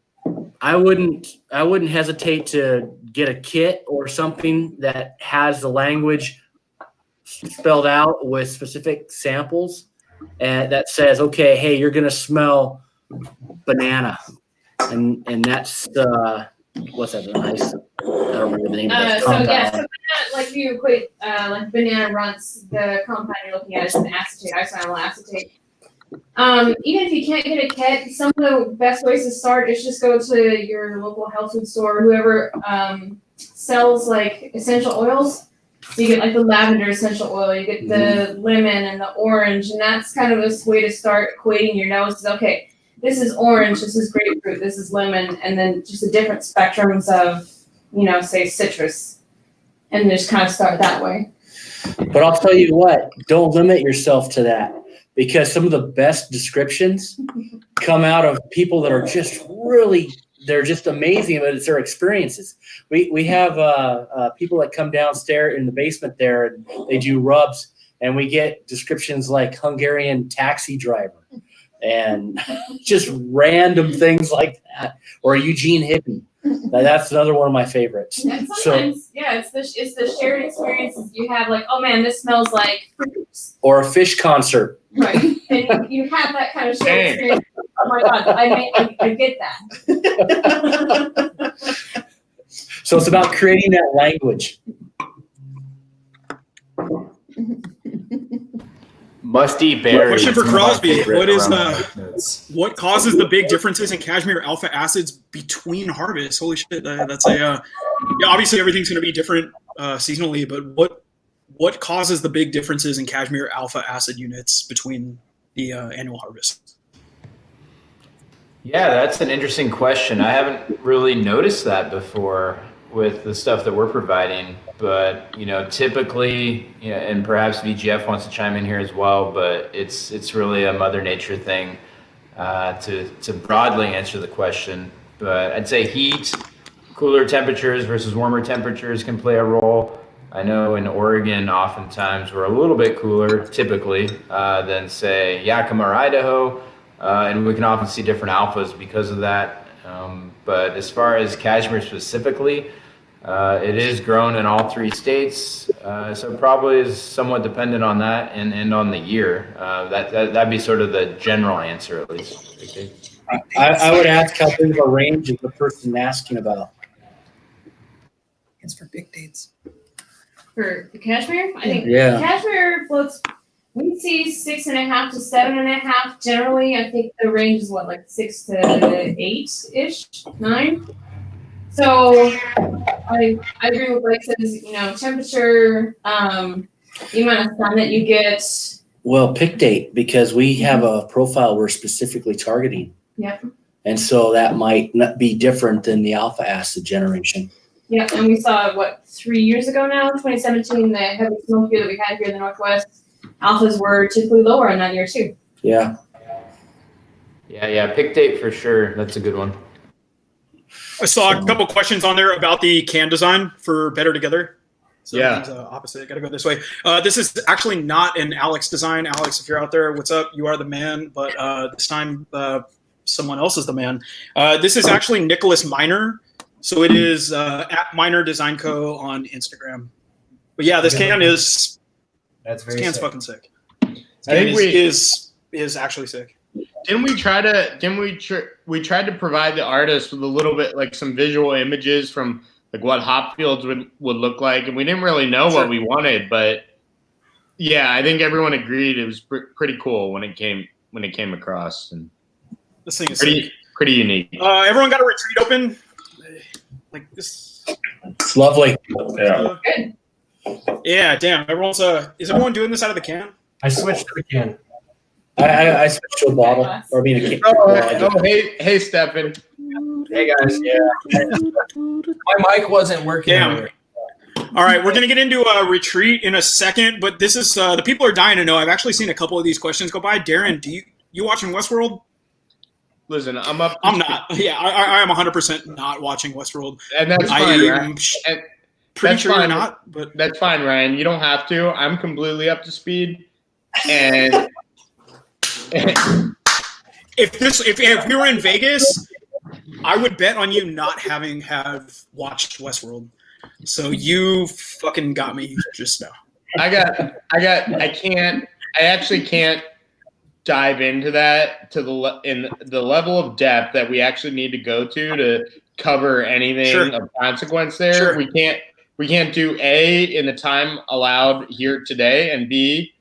I wouldn't hesitate to get a kit or something that has the language spelled out with specific samples, and that says, okay, hey, you're gonna smell banana, and that's what's that? Nice. I don't remember the name of that compound. So like you equate like banana runts, the compound you're looking at is an acetate, isoamyl acetate. Even if you can't get a kit, some of the best ways to start is just go to your local health food store, whoever sells like essential oils. So you get like the lavender essential oil, you get the lemon and the orange, and that's kind of a way to start equating your noses. Okay, this is orange, this is grapefruit, this is lemon, and then just the different spectrums of, say citrus, and just kind of start that way. But I'll tell you what, don't limit yourself to that, because some of the best descriptions come out of people that are just really, they're just amazing, but it's their experiences. We have people that come downstairs in the basement there, and they do rubs, and we get descriptions like Hungarian taxi driver and just random things like that, or Eugene hippie. Now, that's another one of my favorites. And sometimes, it's the shared experiences you have, like, oh man, this smells like fruits. Or a fish concert. Right. And you have that kind of shared experience. Oh my God, I get that. So it's about creating that language. Musty berries. Question for Crosby: what causes the big differences in cashmere alpha acids between harvests? Holy shit, that's obviously everything's going to be different seasonally, but what causes the big differences in cashmere alpha acid units between the annual harvest? Yeah, that's an interesting question. I haven't really noticed that before with the stuff that we're providing, but typically, and perhaps VGF wants to chime in here as well, but it's really a Mother Nature thing to broadly answer the question. But I'd say heat, cooler temperatures versus warmer temperatures can play a role. I know in Oregon, oftentimes we're a little bit cooler, typically, than say Yakima or Idaho. And we can often see different alphas because of that. But as far as cashmere specifically, it is grown in all 3 states. So it probably is somewhat dependent on that and on the year. That'd be sort of the general answer, at least. I would ask how big of a range is the person asking about? It's for big dates. For the cashmere, I think Yeah. cashmere floats. We see 6.5 to 7.5. Generally, I think the range is what, like 6 to 8-ish, 9. So I agree with Blake says, temperature, the amount of sun that you get. Well, pick date, because we have a profile we're specifically targeting. Yep. And so that might not be different than the alpha acid generation. Yeah, and we saw 3 years ago now, 2017, the heavy smoke year that we had here in the Northwest. Alphas were typically lower in that year too. Yeah. Yeah, pick date for sure. That's a good one. I saw a couple questions on there about the can design for Better Together. So Yeah. it's opposite. Got to go this way. This is actually not an Alex design. Alex, if you're out there, what's up? You are the man. But this time, someone else is the man. This is actually Nicholas Miner. So it is at Miner Design Co. on Instagram. But yeah, this can is. That's This very can's sick. fucking sick. I think is actually sick. we tried to provide the artist with a little bit, like, some visual images from like what hop fields would look like, and we didn't really know what we wanted, but yeah, I think everyone agreed it was pretty cool when it came across, and This thing is pretty unique. Everyone got a retreat open. Like this. It's lovely. Yeah. Good. Yeah, damn. Everyone's is everyone doing this out of the can? I switched to the can. I switched to a bottle, or I mean a can. Hey, Stefan. Hey guys. Yeah. My mic wasn't working. Damn. All right, we're gonna get into a retreat in a second, but this is the people are dying to know. I've actually seen a couple of these questions go by. Darren, do you watching Westworld? Listen, I'm up. I'm not. Yeah, I am 100% not watching Westworld. And that's fine. I'm And pretty that's sure fine. you're not, but That's fine, Ryan. You don't have to. I'm completely up to speed. And if we were in Vegas, I would bet on you not have watched Westworld. So you fucking got me just now. I actually can't dive into that in the level of depth that we actually need to go to cover anything of consequence there. Sure. We can't do A in the time allowed here today, and B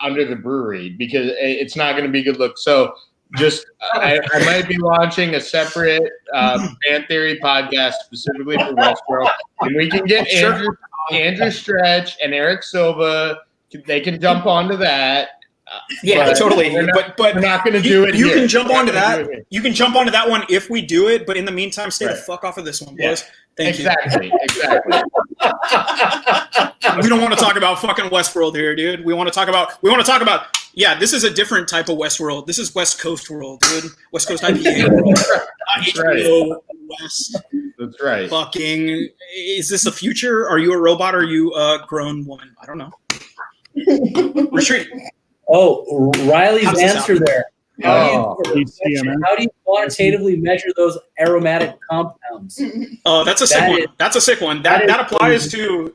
under the brewery, because it's not going to be a good look. So just I might be launching a separate fan theory podcast specifically for Westworld, and we can get Andrew Stretch and Eric Silva. They can jump onto that. Yeah, totally. But we're not going to do it. You can jump onto that. You can jump onto that one if we do it. But in the meantime, stay the fuck off of this one, boys. Thank you. Exactly. We don't want to talk about fucking Westworld here, dude. We want to talk about. Yeah, this is a different type of Westworld. This is West Coast world, dude. West Coast IPA world. That's right. West. That's right. Fucking. Is this the future? Are you a robot? Or are you a grown woman? I don't know. Retreat. Oh, Riley's answer there. How do you quantitatively measure those aromatic compounds? Oh, that's a sick one. That's a sick one. That applies to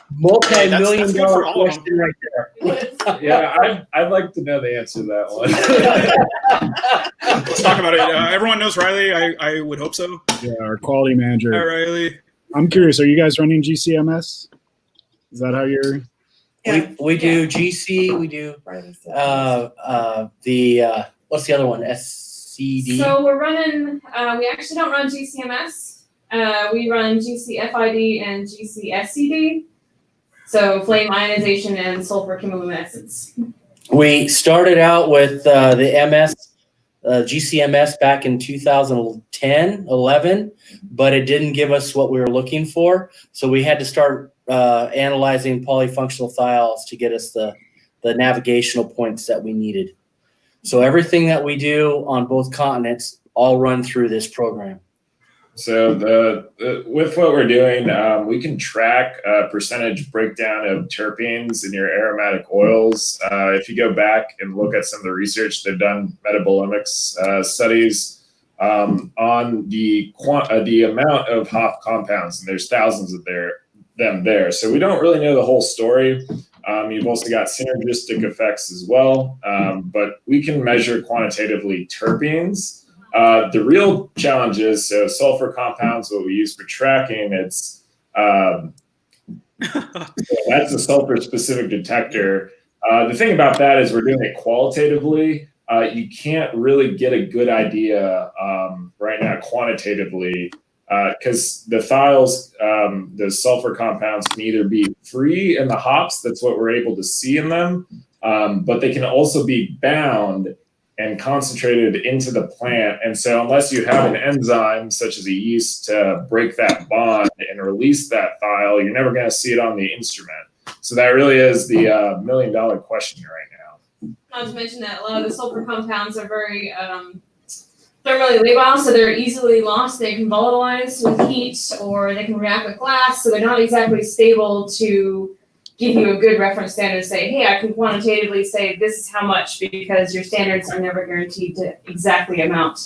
multi-million-dollar question right there. Yeah, I'd like to know the answer to that one. Let's talk about it. Everyone knows Riley. I would hope so. Yeah, our quality manager. Hi, Riley. I'm curious. Are you guys running GCMS? Is that how you're? We do GC. We do the what's the other one? SCD. So we're running. We actually don't run GCMS. We run GCFID and GCSCD. So flame ionization and sulfur chemiluminescence. We started out with the MS, GCMS back in 2010, 11, but it didn't give us what we were looking for. So we had to start analyzing polyfunctional thiols to get us the navigational points that we needed. So everything that we do on both continents all run through this program. So with what we're doing, we can track a percentage breakdown of terpenes in your aromatic oils. If you go back and look at some of the research, they've done metabolomics studies on the amount of hop compounds, and there's thousands of them there. So we don't really know the whole story. You've also got synergistic effects as well, but we can measure quantitatively terpenes. The real challenge is, so sulfur compounds, what we use for tracking, it's so that's a sulfur specific detector. The thing about that is we're doing it qualitatively. You can't really get a good idea right now quantitatively because the thiols, the sulfur compounds can either be free in the hops, that's what we're able to see in them, but they can also be bound and concentrated into the plant. And so unless you have an enzyme such as a yeast to break that bond and release that thiol, you're never going to see it on the instrument. So that really is the $1 million question right now. Not to mention that a lot of the sulfur compounds are very thermally labile, so they're easily lost. They can volatilize with heat or they can react with glass, so they're not exactly stable to give you a good reference standard to say, hey, I can quantitatively say this is how much, because your standards are never guaranteed to exactly amount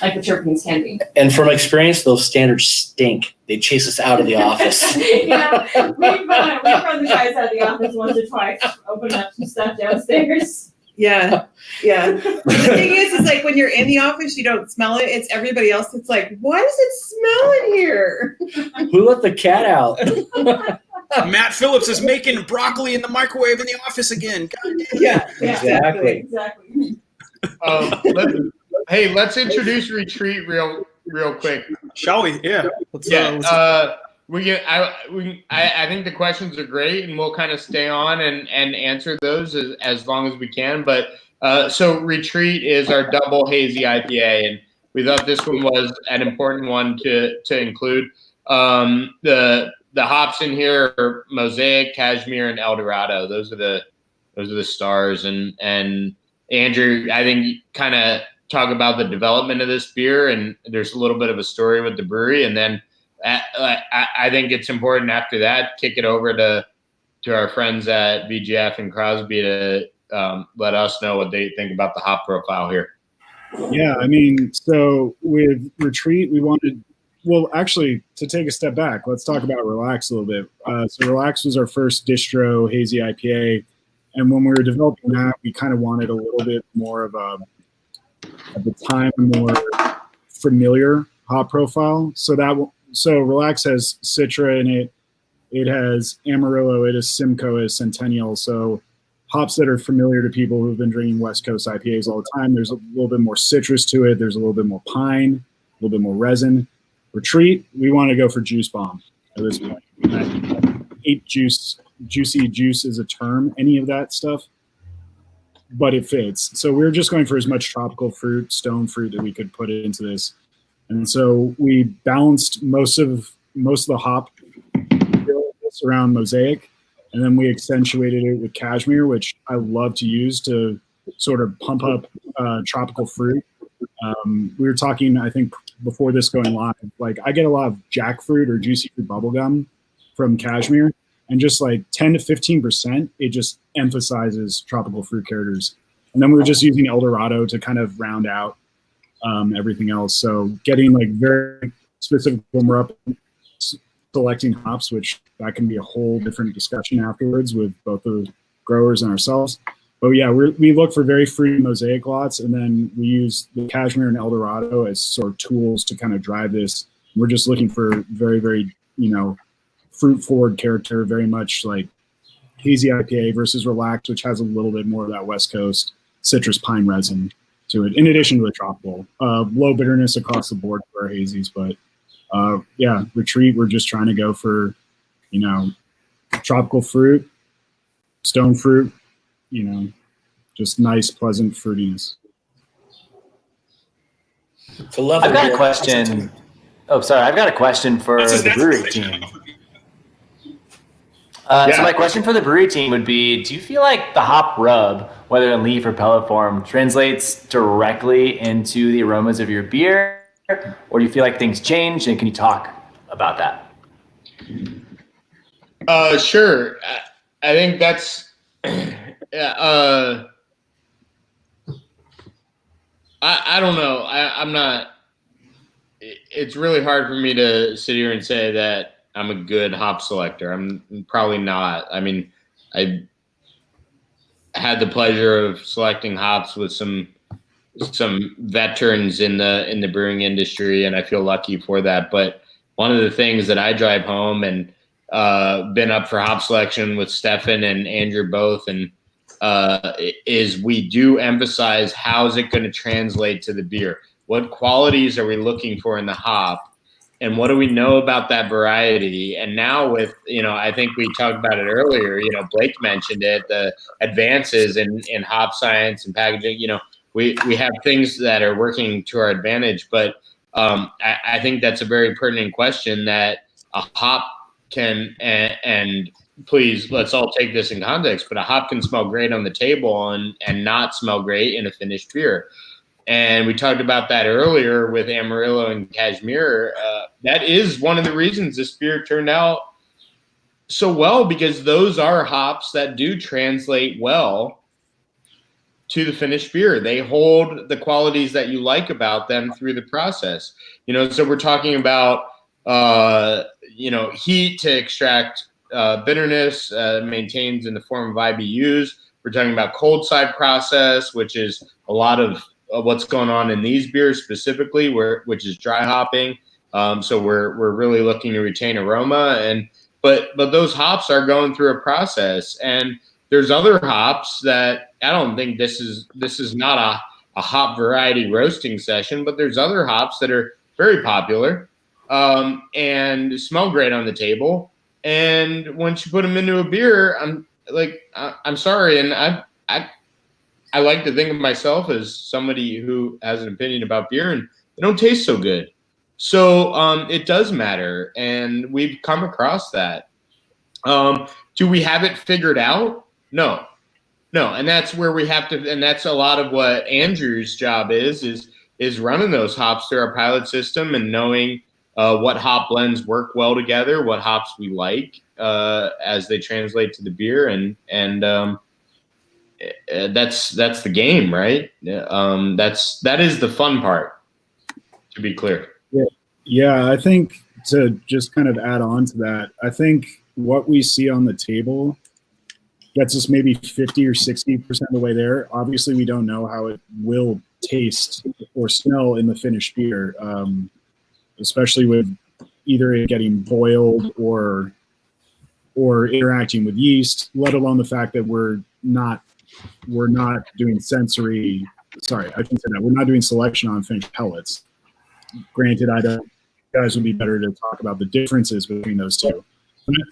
like the terpenes can be. And from experience, those standards stink. They chase us out of the office. Yeah, we've run the guys out of the office once or twice, open up some stuff downstairs. Yeah. The thing is like when you're in the office, you don't smell it. It's everybody else that's like, why does it smell in here? Who let the cat out? Matt Phillips is making broccoli in the microwave in the office again. God damn. Yeah, Exactly. Let's introduce Retreat real quick. Shall we? Yeah. I think the questions are great, and we'll kind of stay on and answer those as long as we can. But so Retreat is our double hazy IPA, and we thought this one was an important one to include. The hops in here are Mosaic, Cashmere, and El Dorado. Those are the stars. And Andrew, I think kind of talk about the development of this beer, and there's a little bit of a story with the brewery, and then I think it's important after that, kick it over to our friends at VGF and Crosby to let us know what they think about the hop profile here. Yeah, I mean, so with Retreat, we wanted, well, actually, to take a step back, let's talk about Relax a little bit. So Relax was our first distro hazy IPA, and when we were developing that, we kind of wanted a little bit more of a, at the time, more familiar hop profile. So Relax has Citra in it. It has Amarillo. It has Simcoe. It has Centennial. So hops that are familiar to people who've been drinking West Coast IPAs all the time. There's a little bit more citrus to it. There's a little bit more pine, a little bit more resin. Retreat, we want to go for juice bomb at this point. I hate juicy juice is a term, any of that stuff, but it fits. So we're just going for as much tropical fruit, stone fruit that we could put into this. And so we balanced most of the hop around Mosaic, and then we accentuated it with Cashmere, which I love to use to sort of pump up tropical fruit. We were talking, I think, before this going live, like I get a lot of jackfruit or juicy fruit bubblegum from Cashmere, and just like 10 to 15%, it just emphasizes tropical fruit characters. And then we were just using El Dorado to kind of round out everything else. So getting like very specific when we're up selecting hops, which that can be a whole different discussion afterwards with both the growers and ourselves. But yeah, we look for very fruity Mosaic lots, and then we use the Cashmere and El Dorado as sort of tools to kind of drive this. We're just looking for very, very, fruit forward character, very much like hazy IPA versus Relax, which has a little bit more of that West Coast citrus pine resin to it, in addition to the tropical. Low bitterness across the board for our hazies, but retreat. We're just trying to go for, tropical fruit, stone fruit, just nice, pleasant fruitiness. I've got a question. Oh, sorry. I've got a question for the brewery team. So my question for the brewery team would be, do you feel like the hop rub, whether in leaf or pellet form, translates directly into the aromas of your beer? Or do you feel like things change? And can you talk about that? Sure. I think that's I don't know. I'm not. It's really hard for me to sit here and say that I'm a good hop selector. I'm probably not. I mean, I had the pleasure of selecting hops with some veterans in the brewing industry, and I feel lucky for that. But one of the things that I drive home and been up for hop selection with Stefan and Andrew both, and is we do emphasize how's it going to translate to the beer? What qualities are we looking for in the hop? And what do we know about that variety? And now with, I think we talked about it earlier, Blake mentioned it, the advances in hop science and packaging, we have things that are working to our advantage. But I think that's a very pertinent question that a hop can, and please, let's all take this in context, but a hop can smell great on the table and not smell great in a finished beer. And we talked about that earlier with Amarillo and Cashmere. That is one of the reasons this beer turned out so well, because those are hops that do translate well to the finished beer. They hold the qualities that you like about them through the process. So we're talking about, heat to extract bitterness, maintains in the form of IBUs. We're talking about cold side process, which is a lot of what's going on in these beers specifically, which is dry hopping. So we're really looking to retain aroma, but those hops are going through a process. And there's other hops that I don't think this is not a hop variety roasting session, but there's other hops that are very popular and smell great on the table. And once you put them into a beer, I'm sorry, and I like to think of myself as somebody who has an opinion about beer, and they don't taste so good. So it does matter, and we've come across that. Do we have it figured out? No, and that's where we have to, and that's a lot of what Andrew's job is running those hops through our pilot system and knowing what hop blends work well together, what hops we like as they translate to the beer, and that's the game, right? That is the fun part, to be clear. Yeah, I think to just kind of add on to that, I think what we see on the table gets us maybe 50 or 60% of the way there. Obviously, we don't know how it will taste or smell in the finished beer, especially with either it getting boiled or interacting with yeast, let alone the fact that we're not doing sensory. Sorry, I shouldn't say that. We're not doing selection on finished pellets. Granted, guys would be better to talk about the differences between those two.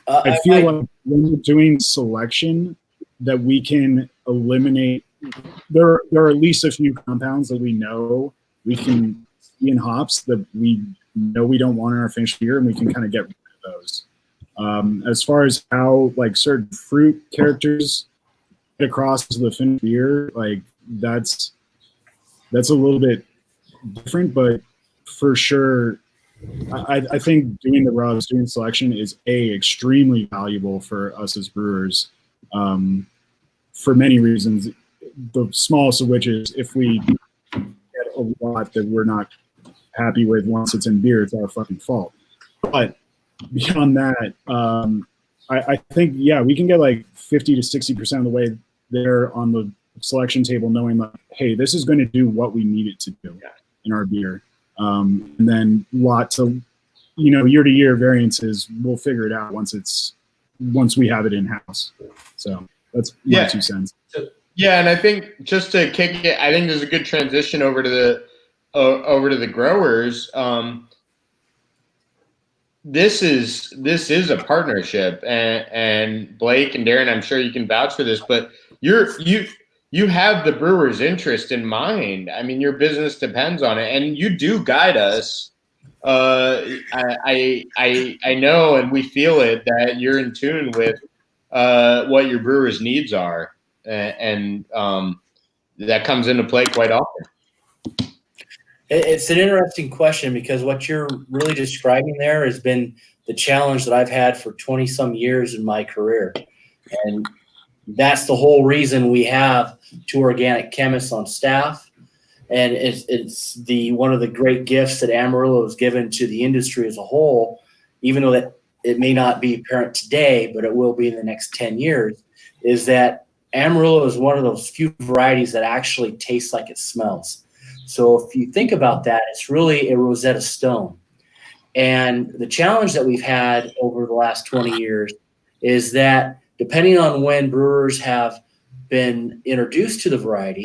I feel like when we're doing selection, that we can eliminate. There are at least a few compounds that we know we can see in hops that we know we don't want in our finished beer, and we can kind of get rid of those. As far as how certain fruit characters get across to the finished beer, that's a little bit different, but for sure, I think doing the rubs, doing selection is extremely valuable for us as brewers, for many reasons. The smallest of which is if we get a lot that we're not happy with once it's in beer, it's our fucking fault. But beyond that, I think we can get 50 to 60% of the way there on the selection table, knowing hey, this is going to do what we need it to do in our beer. And then lots of year to year variances, we'll figure it out once we have it in house. So that's my 2 cents. Yeah, and I think just to kick it, I think there's a good transition over to the growers. this is a partnership, and Blake and Darren, I'm sure you can vouch for this, but you have the brewer's interest in mind. I mean, your business depends on it, and you do guide us. I know, and we feel it, that you're in tune with what your brewer's needs are, and that comes into play quite often. It's an interesting question, because what you're really describing there has been the challenge that I've had for 20 some years in my career. And that's the whole reason we have 2 organic chemists on staff. And it's one of the great gifts that Amarillo has given to the industry as a whole, even though that it may not be apparent today, but it will be in the next 10 years, is that Amarillo is one of those few varieties that actually tastes like it smells. So if you think about that, it's really a Rosetta Stone. And the challenge that we've had over the last 20 years is that depending on when brewers have been introduced to the variety,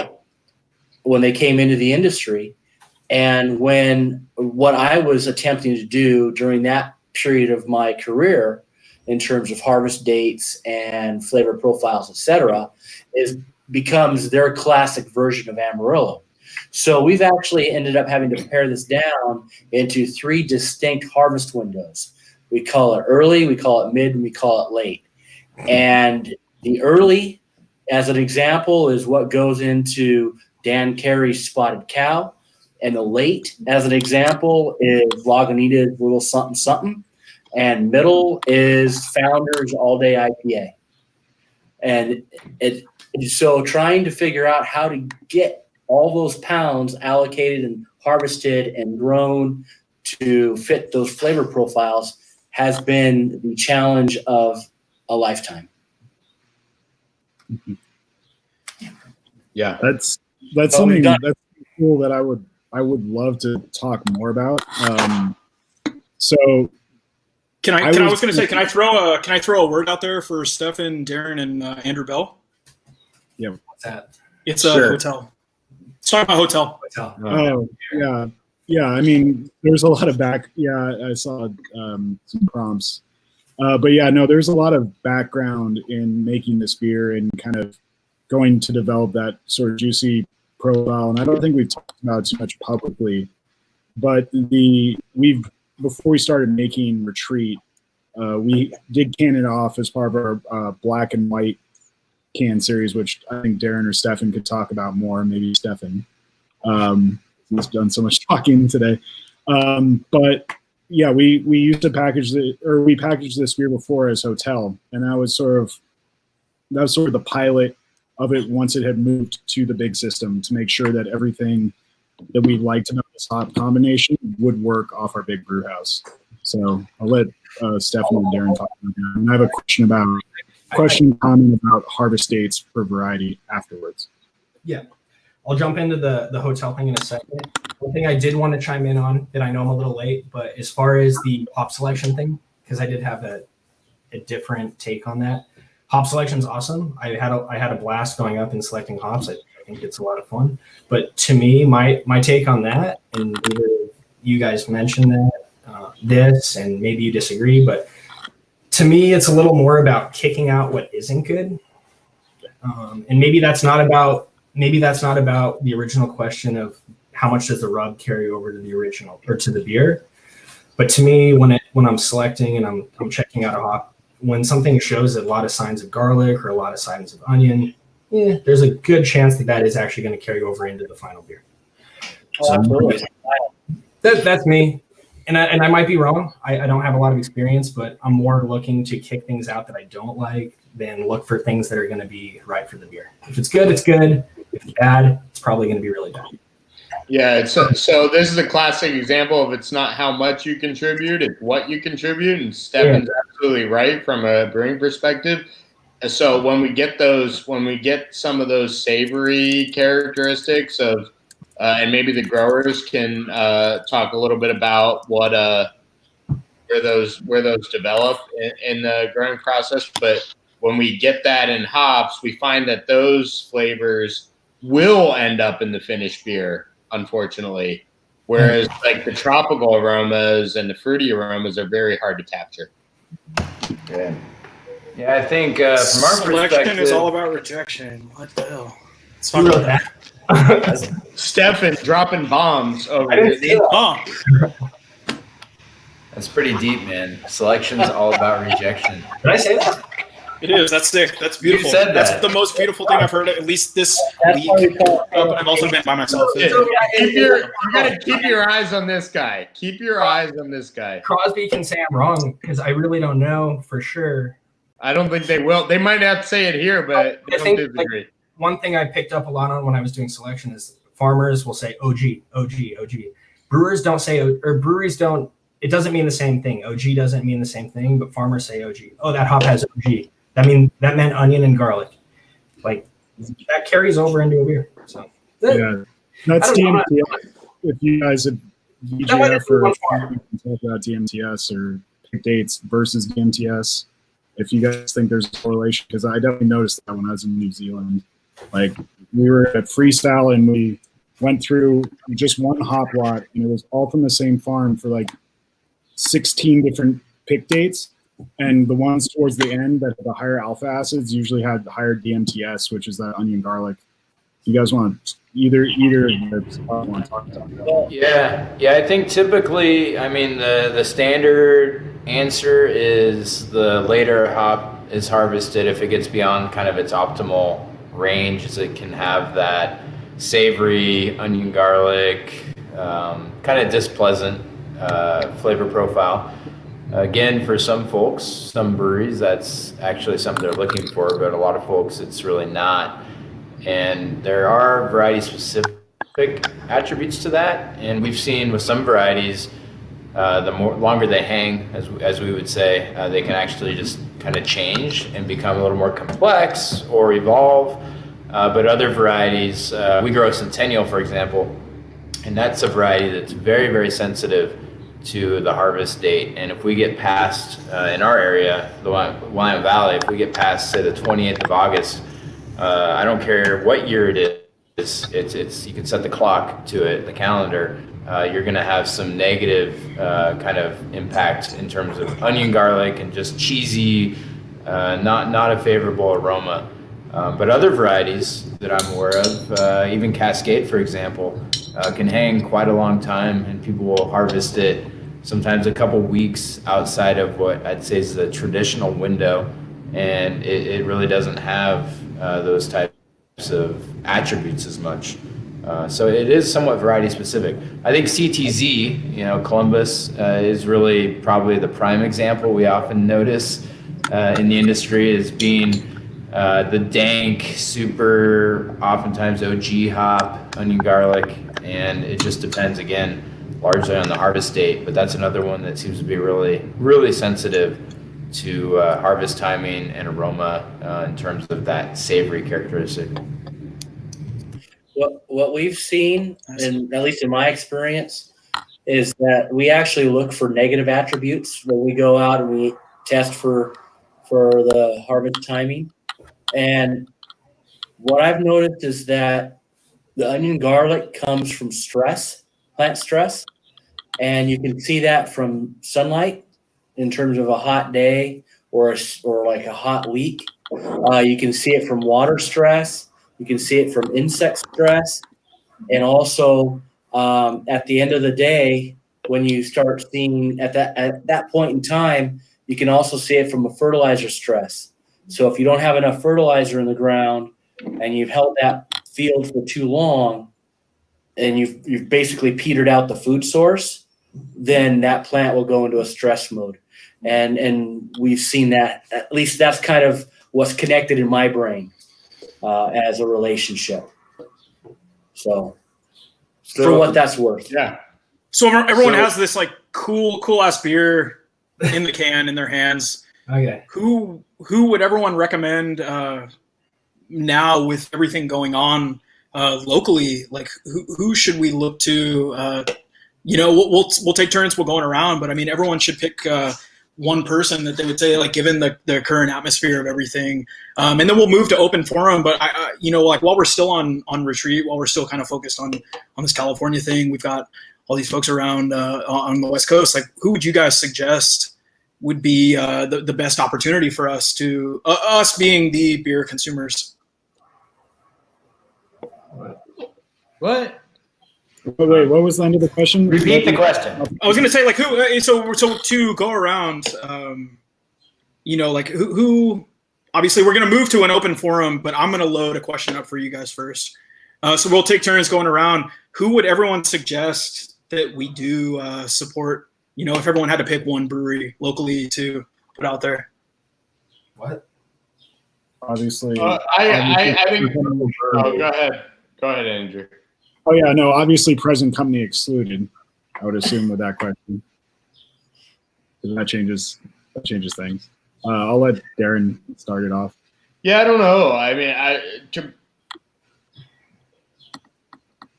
when they came into the industry, and when what I was attempting to do during that period of my career in terms of harvest dates and flavor profiles, et cetera, becomes their classic version of Amarillo. So we've actually ended up having to pare this down into 3 distinct harvest windows. We call it early, we call it mid, and we call it late. And the early, as an example, is what goes into Dan Carey's Spotted Cow. And the late, as an example, is Lagunitas Little Something Something. And middle is Founders All Day IPA. And so trying to figure out how to get all those pounds allocated and harvested and grown to fit those flavor profiles has been the challenge of a lifetime. Yeah, that's something that's cool that I would love to talk more about. So can I throw a word out there for Stefan, Darren, and Andrew Bell? Yeah, what's that? It's a hotel. Let's talk about hotel. Oh, yeah. I mean, there's a lot of I saw some prompts. But yeah, no, there's a lot of background in making this beer and kind of going to develop that sort of juicy profile. And I don't think we've talked about it too much publicly, but before we started making Retreat, we did can it off as part of our black and white can series, which I think Darren or Stefan could talk about more. Maybe Stefan. He's done so much talking today. But yeah, we used to packaged this beer before as Hotel, and that was sort of the pilot of it once it had moved to the big system, to make sure that everything that we liked about this hop combination would work off our big brew house. So I'll let Stefan and Darren talk about that. And I have a comment about harvest dates for variety afterwards. Yeah. I'll jump into the hotel thing in a second. One thing I did want to chime in on, that I know I'm a little late, but as far as the hop selection thing, because I did have a different take on that. Hop selection's awesome. I had a blast going up and selecting hops. I think it's a lot of fun. But to me, my take on that, and you guys mentioned this, and maybe you disagree, but to me, it's a little more about kicking out what isn't good. And maybe that's not about the original question of how much does the rub carry over to the original or to the beer. But to me, when I'm selecting and I'm checking out a hop, when something shows a lot of signs of garlic or a lot of signs of onion, there's a good chance that is actually going to carry over into the final beer. So that's me. And I might be wrong. I don't have a lot of experience, but I'm more looking to kick things out that I don't like than look for things that are going to be right for the beer. If it's good, it's good. If it's bad, it's probably going to be really bad. Yeah, so this is a classic example of it's not how much you contribute, it's what you contribute. And Stefan's absolutely right from a brewing perspective. So when we get some of those savory characteristics of, and maybe the growers can talk a little bit about what where those develop in the growing process. But when we get that in hops, we find that those flavors will end up in the finished beer, unfortunately. Whereas like the tropical aromas and the fruity aromas are very hard to capture. Yeah. Yeah, I think from our Selection perspective, is all about rejection. What the hell? Let's Who talk wrote about that? Stefan dropping bombs over I didn't here. see that. Oh, That's pretty deep, man. Selection's all about rejection. Did I say that? it is. That's sick. That's beautiful. said That's that. the most beautiful thing I've heard at least this That's week. why we call it But I've also been by myself. You gotta keep your eyes on this guy. Keep your eyes on this guy. Crosby can say I'm wrong because I really don't know for sure. I don't think they will. They might not say it here, but they I don't think, disagree. One thing I picked up a lot on when I was doing selection is farmers will say OG, OG, OG. Brewers don't say, or breweries don't, it doesn't mean the same thing. OG doesn't mean the same thing, but farmers say OG. Oh, that hop has OG. That meant onion and garlic. Like that carries over into a beer. So Yeah, that's I don't know. DMTS. If you guys have VGF or you can talk about DMTS or pick dates versus DMTS, if you guys think there's a correlation, because I definitely noticed that when I was in New Zealand. Like we were at Freestyle and we went through just one hop lot and it was all from the same farm for like 16 different pick dates. And the ones towards the end that had the higher alpha acids usually had the higher DMTS, which is that onion garlic. You guys want either of you want to talk about that? Yeah, I think typically, I mean, the standard answer is the later a hop is harvested, if it gets beyond kind of its optimal range, is it can have that savory onion garlic, kind of displeasant flavor profile. Again, for some folks, some breweries, that's actually something they're looking for, but a lot of folks, it's really not. And there are variety-specific attributes to that, and we've seen with some varieties, the longer they hang, as we would say, they can actually just kind of change and become a little more complex or evolve. But other varieties, we grow Centennial, for example, and that's a variety that's very, very sensitive to the harvest date. And if we get past, in our area, the Willamette Valley, if we get past, say, the 28th of August, I don't care what year it is, it's you can set the clock to it, the calendar, you're gonna have some negative kind of impact in terms of onion garlic and just cheesy, not a favorable aroma. But other varieties that I'm aware of, even Cascade, for example, can hang quite a long time, and people will harvest it sometimes a couple weeks outside of what I'd say is the traditional window, and it really doesn't have those types of attributes as much. So it is somewhat variety specific. I think CTZ, Columbus, is really probably the prime example we often notice in the industry as being the dank, super, oftentimes OG hop, onion garlic, and it just depends, again, largely on the harvest date, but that's another one that seems to be really, really sensitive to harvest timing and aroma in terms of that savory characteristic. What we've seen, and at least in my experience, is that we actually look for negative attributes when we go out and we test for the harvest timing. And what I've noticed is that the onion garlic comes from stress, plant stress, and you can see that from sunlight in terms of a hot day or like a hot week. You can see it from water stress. You can see it from insect stress. And also at the end of the day, when you start seeing at that point in time, you can also see it from a fertilizer stress. So if you don't have enough fertilizer in the ground and you've held that field for too long and you've basically petered out the food source, then that plant will go into a stress mode. And we've seen that, at least that's kind of what's connected in my brain as a relationship. So for what that's worth. Yeah. So everyone has this like cool ass beer in the can in their hands. Okay. Who would everyone recommend now with everything going on locally? Like who should we look to? We'll take turns. We're going around, but I mean, everyone should pick one person that they would say, like, given the current atmosphere of everything, and then we'll move to open forum. But while we're still on retreat, while we're still kind of focused on this California thing, we've got all these folks around on the West Coast. Like, who would you guys suggest would be the best opportunity for us to us being the beer consumers? What? Wait, what was the end of the question? Repeat the question. I was gonna say, like, who? So to go around, like who? Obviously, we're gonna move to an open forum, but I'm gonna load a question up for you guys first. So we'll take turns going around. Who would everyone suggest that we do support? If everyone had to pick one brewery locally to put out there. What? Obviously. I think. Oh, go ahead. Go ahead, Andrew. Oh yeah, no. Obviously, present company excluded. I would assume with that question. That changes things. I'll let Darren start it off. Yeah, I don't know. I mean,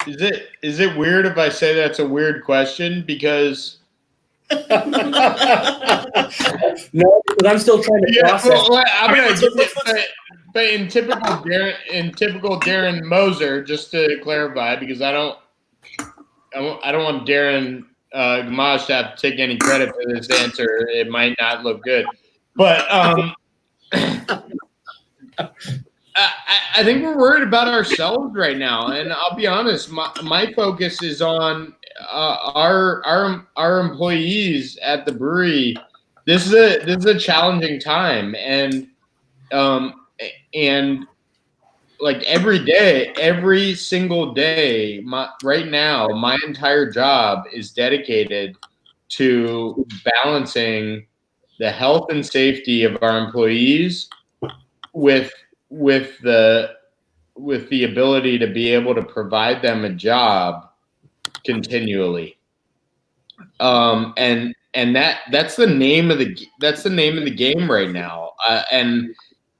is it weird if I say that's a weird question? Because No, because I'm still trying to process. But in typical Darren Moser, just to clarify, because I don't want Darren Gamache to have to take any credit for this answer. It might not look good, but I think we're worried about ourselves right now, and I'll be honest. My focus is on our employees at the brewery. This is a challenging time, and like every single day, right now, my entire job is dedicated to balancing the health and safety of our employees with the ability to be able to provide them a job continually. And that's the name of the game right now.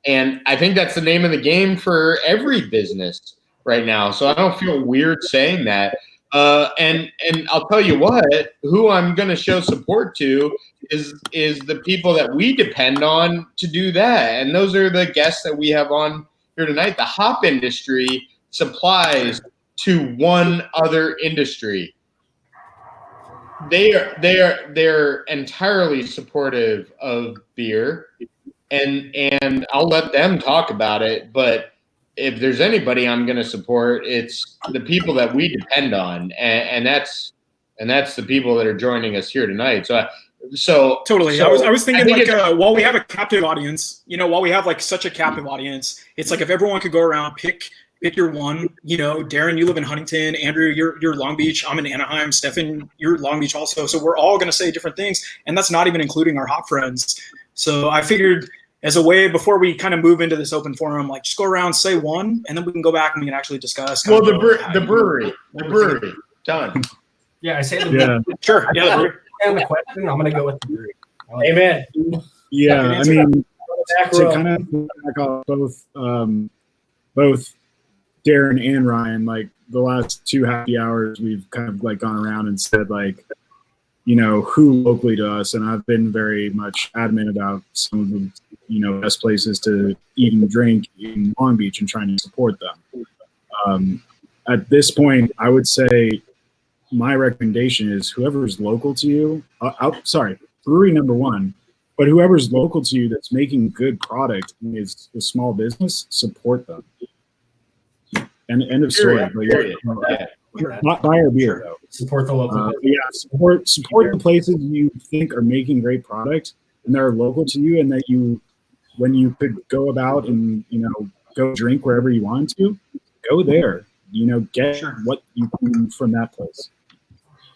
And I think that's the name of the game for every business right now. So I don't feel weird saying that. And I'll tell you what, who I'm going to show support to is the people that we depend on to do that. And those are the guests that we have on here tonight. The hop industry supplies to one other industry. They're entirely supportive of beer. And I'll let them talk about it, but if there's anybody I'm going to support, it's the people that we depend on, and that's the people that are joining us here tonight. So totally. So I was thinking like while we have a captive audience, while we have like such a captive audience, it's like if everyone could go around, pick your one. Darren, you live in Huntington. Andrew, you're Long Beach. I'm in Anaheim. Stefan, you're Long Beach also. So we're all going to say different things, and that's not even including our hop friends. So I figured, as a way before we kind of move into this open forum, like just go around, say one, and then we can go back and we can actually discuss. Well, the brewery, done. Yeah, I say the Yeah. Sure. Yeah. The brewery. And the question, I'm gonna go with the brewery. Amen. Yeah, I mean, Back to row. kind of back off both Darren and Ryan, like the last 2 happy hours, we've kind of like gone around and said like, who locally to us, and I've been very much adamant about some of the best places to eat and drink in Long Beach and trying to support them. At this point, I would say my recommendation is whoever's local to you. Brewery number one, but whoever's local to you that's making good product and is a small business, support them. And end of story. Not buy our beer though. Support the local. Support the places you think are making great product and that are local to you, and that when you could go about and go drink wherever you want to, go there. Get what you can from that place.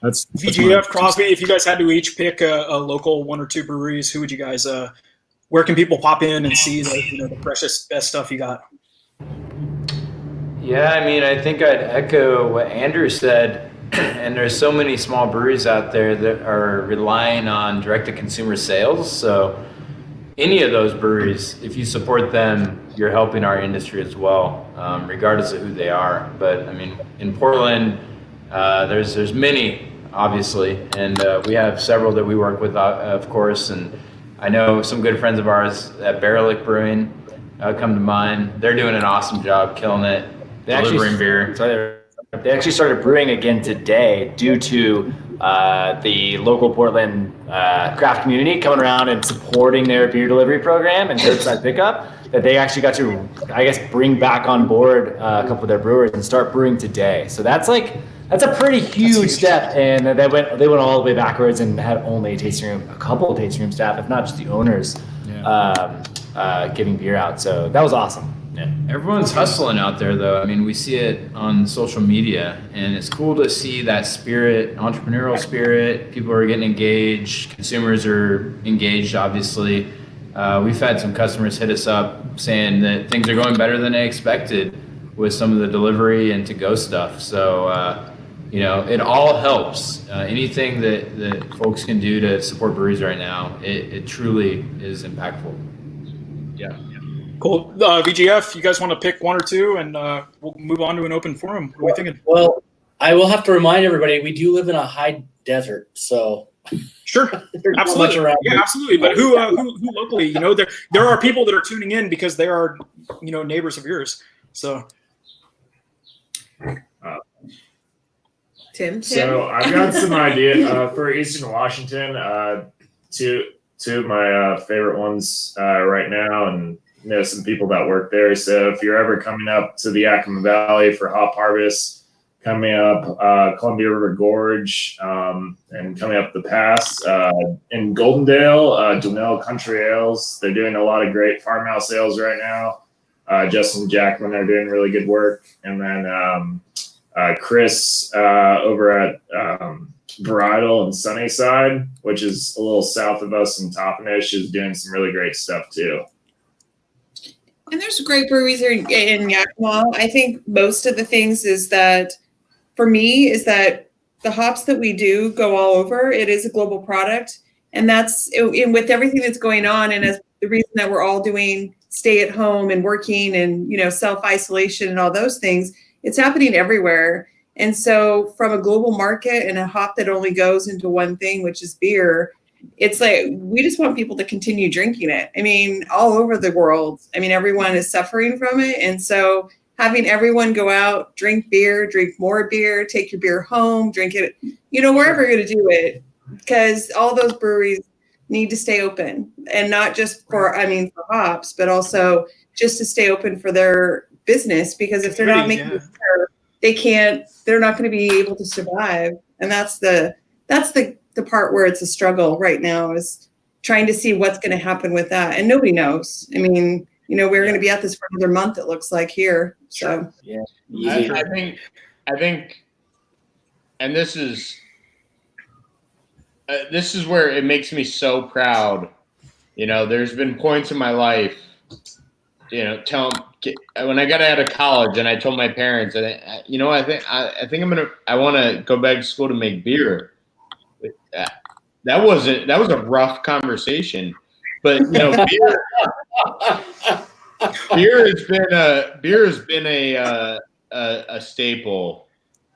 That's VGF, Crosby. If you guys had to each pick a local one or two breweries, who would you guys? Where can people pop in and see the freshest, best stuff you got? Yeah, I mean, I think I'd echo what Andrew said. And there's so many small breweries out there that are relying on direct-to-consumer sales. So any of those breweries, if you support them, you're helping our industry as well, regardless of who they are. But I mean, in Portland, there's many, obviously, and we have several that we work with, of course. And I know some good friends of ours at Barrelick Brewing come to mind. They're doing an awesome job, killing it, delivering beer. So They actually started brewing again today due to the local Portland craft community coming around and supporting their beer delivery program and curbside pickup. That they actually got to, I guess, bring back on board a couple of their brewers and start brewing today. So that's a pretty huge step. And they went all the way backwards and had only a couple of tasting room staff, if not just the owners, giving beer out. So that was awesome. Yeah. Everyone's hustling out there, though. I mean, we see it on social media, and it's cool to see that spirit, entrepreneurial spirit. People are getting engaged. Consumers are engaged, obviously. We've had some customers hit us up saying that things are going better than they expected with some of the delivery and to-go stuff. So, it all helps. Anything that folks can do to support breweries right now, it truly is impactful. Yeah. Cool. VGF, you guys want to pick one or two, and we'll move on to an open forum. What are we thinking? Well, I will have to remind everybody, we do live in a high desert, so sure, absolutely, yeah, absolutely. But who locally? There are people that are tuning in because they are, neighbors of yours. So, Tim. So I've got some idea for Eastern Washington. Two of my favorite ones right now, and know some people that work there. So if you're ever coming up to the Yakima Valley for hop harvest, coming up Columbia River Gorge, and coming up the pass in Goldendale, Donnell Country Ales, they're doing a lot of great farmhouse ales right now. Justin and Jackman are doing really good work, and then Chris over at Bridal and Sunnyside, which is a little south of us in Toppenish, is doing some really great stuff too. And there's great breweries here in Yakima. I think most of the things is that, for me, is that the hops that we do go all over. It is a global product. And that's, and with everything that's going on, and as the reason that we're all doing stay at home and working and, self-isolation and all those things, it's happening everywhere. And so from a global market and a hop that only goes into one thing, which is beer, it's like, we just want people to continue drinking it. I mean, all over the world. I mean, everyone is suffering from it. And so having everyone go out, drink beer, drink more beer, take your beer home, drink it, wherever you're going to do it, because all those breweries need to stay open, and not just for hops, but also just to stay open for their business, because if they're not making beer, they're not going to be able to survive. And that's the part where it's a struggle right now, is trying to see what's going to happen with that. And nobody knows. I mean, we're going to be at this for another month, it looks like here. So yeah, I think, and this is where it makes me so proud. There's been points in my life, when I got out of college and I told my parents, I want to go back to school to make beer. That was a rough conversation, but beer has been a staple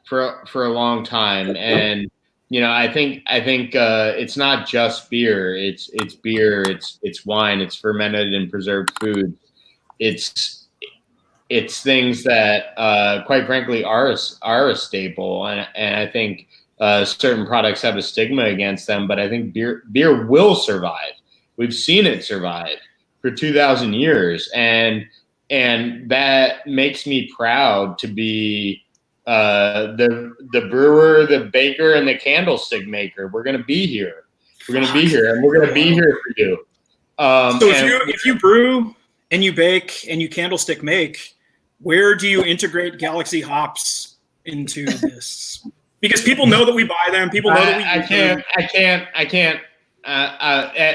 for a long time, and I think it's not just beer. It's beer. It's wine. It's fermented and preserved food. It's things that quite frankly are a staple, and I think certain products have a stigma against them, but I think beer will survive. We've seen it survive for 2,000 years, and that makes me proud to be the brewer, the baker, and the candlestick maker. We're gonna be here. We're gonna be here, and we're gonna be here for you. So if you brew and you bake and you candlestick make, where do you integrate Galaxy hops into this? Because people know that we buy them. People know that we. I can't.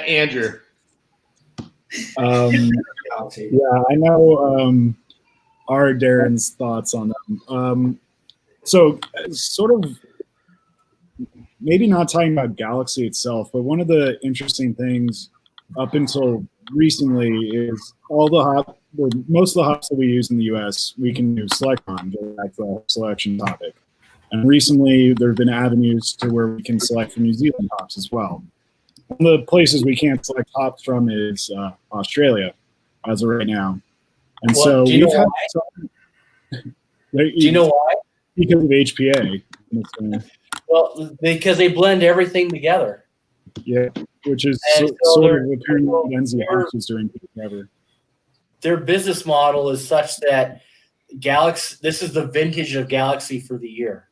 Andrew. Yeah, I know our Darren's thoughts on them. So sort of maybe not talking about Galaxy itself, but one of the interesting things up until recently is most of the hops that we use in the U.S. we can do select on, go back to the whole selection topic. And recently there have been avenues to where we can select from New Zealand hops as well. One of the places we can't select hops from is Australia, as of right now. And so do you know why? Do you know why? because of HPA. Well, because they blend everything together. Yeah, which is And sort of apparently what NZ Hops is doing forever. Their business model is such that Galaxy. This is the vintage of Galaxy for the year.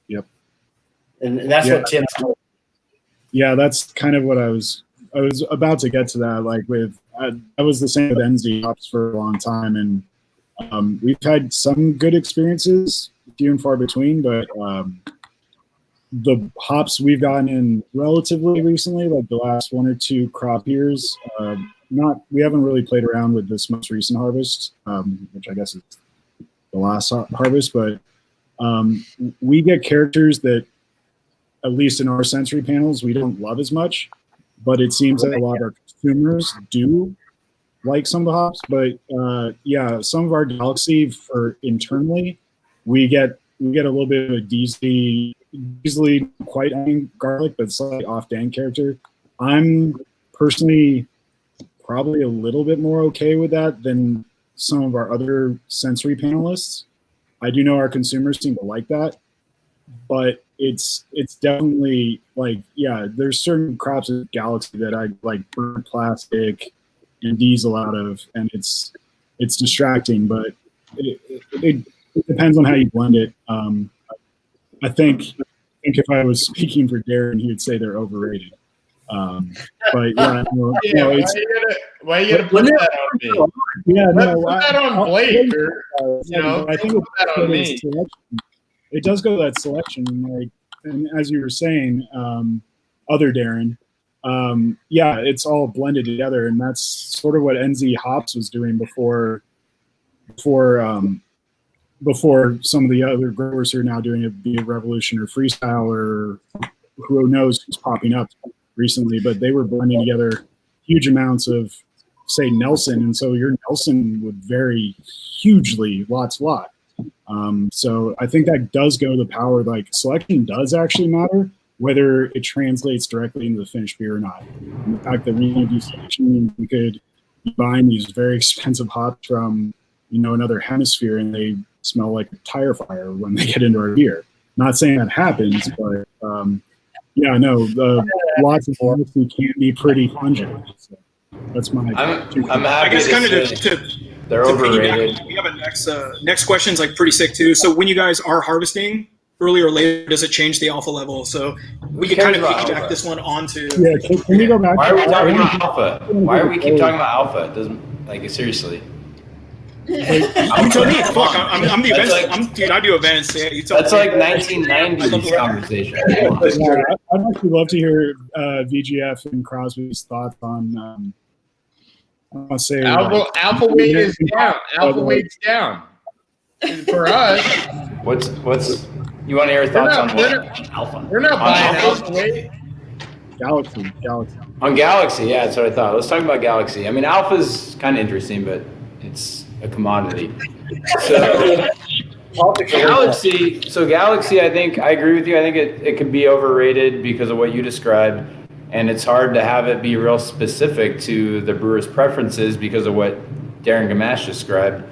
Yep. And that's what Tim's told. Yeah, that's kind of what I was about to get to that. Like I was the same with NZ Hops for a long time, and we've had some good experiences, few and far between, but the hops we've gotten in relatively recently, like the last 1 or 2 crop years, we haven't really played around with this most recent harvest, which I guess is the last harvest, but we get characters that, at least in our sensory panels, we don't love as much, but it seems that a lot of our consumers do like some of the hops. But yeah, some of our Galaxy for internally, we get a little bit of a Diesely quite garlic, but slightly off Dan character. I'm personally probably a little bit more okay with that than some of our other sensory panelists. I do know our consumers seem to like that, but it's definitely like, yeah, there's certain crops of Galaxy that I like burnt plastic and diesel out of, and it's distracting, but it depends on how you blend it. I think if I was speaking for Darren, he would say they're overrated. But yeah, why you gotta put that on me? Yeah, put that on Blake, or I think put that on me. It does go to that selection, like, and as you were saying, other Darren, yeah, it's all blended together, and that's sort of what NZ Hops was doing before some of the other growers who are now doing it, be it Revolution or Freestyle or who knows who's popping up recently, but they were blending together huge amounts of, say, Nelson, and so your Nelson would vary hugely, lots. So I think that does go to the power, like selection does actually matter, whether it translates directly into the finished beer or not. And the fact that we can do selection means we could be buying these very expensive hops from, another hemisphere, and they smell like a tire fire when they get into our beer. Not saying that happens, but yeah, no, lots of Galaxy can be pretty pungent. So that's my. I'm happy. I guess kind of they're overrated. We have a next question's like pretty sick too. So when you guys are harvesting, earlier or later, does it change the alpha level? So we can kind of piggyback this one onto. Yeah, can we go back? Why are we talking about alpha? Why are we keep talking about alpha? It doesn't, like, seriously. You tell me. Fuck, I'm the events. Dude, I do events. Yeah, you tell that's me. Like 1990s conversation. Yeah, I'd actually love to hear VGF and Crosby's thoughts on. I'll say alpha weight is down. Alpha weight's down for us. What's you want to hear thoughts on what? Alpha. We're not buying alpha weight. Galaxy. On Galaxy, yeah, that's what I thought. Let's talk about Galaxy. I mean, alpha's kind of interesting, but it's a commodity. So Galaxy, I think I agree with you. I think it could be overrated because of what you described, and it's hard to have it be real specific to the brewer's preferences because of what Darren Gamache described.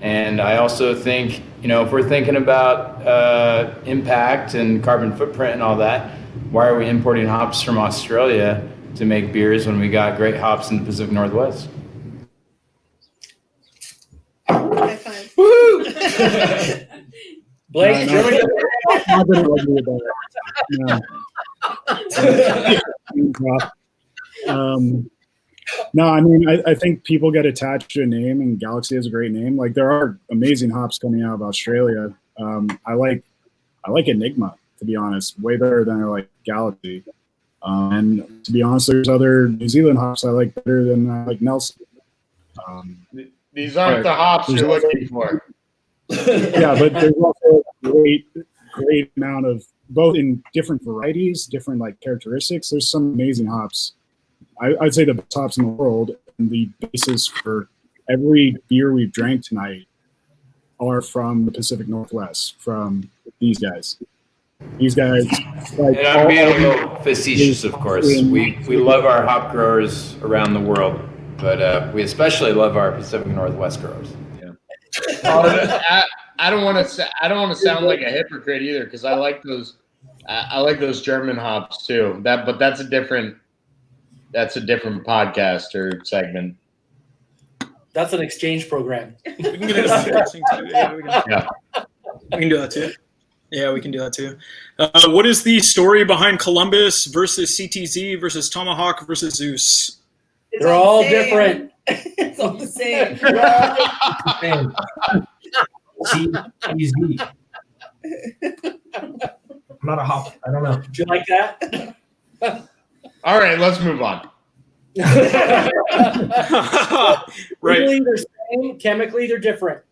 And I also think, if we're thinking about impact and carbon footprint and all that, why are we importing hops from Australia to make beers when we got great hops in the Pacific Northwest? High five. Woo! Blake, no, I mean, I think people get attached to a name, and Galaxy has a great name. Like, there are amazing hops coming out of Australia. I like Enigma, to be honest, way better than I like Galaxy. And to be honest, there's other New Zealand hops I like better than I like Nelson. These aren't the hops you're looking for. Yeah, but there's also a great amount of, both in different varieties, different like characteristics. There's some amazing hops. I'd say the best hops in the world, and the basis for every beer we've drank tonight are from the Pacific Northwest, from these guys. These guys, like, and I'm being a little facetious, of course. We love our hop growers around the world, but we especially love our Pacific Northwest growers. Yeah. I don't want to sound like a hypocrite either, because I like those German hops too. But that's a different podcast or segment. That's an exchange program. We can get into tasting too. Yeah, we can do that too. Yeah, we can do that too. What is the story behind Columbus versus CTZ versus Tomahawk versus Zeus? They're all different. It's all the same. CTZ. I'm not a hop. I don't know. Do you like that? All right, let's move on. Right. Legally, they're same. Chemically, they're different.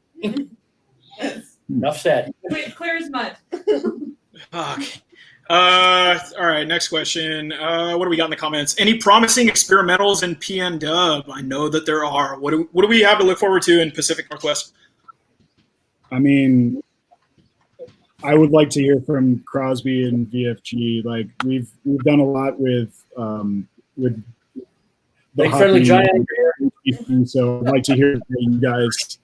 Enough said. Clear as mud. Okay. All right, next question. What do we got in the comments? Any promising experimentals in PN Dub? I know that there are. What do we have to look forward to in Pacific Northwest? I mean, I would like to hear from Crosby and VFG. Like we've done a lot with the Big friendly giant. So I'd like to hear from you guys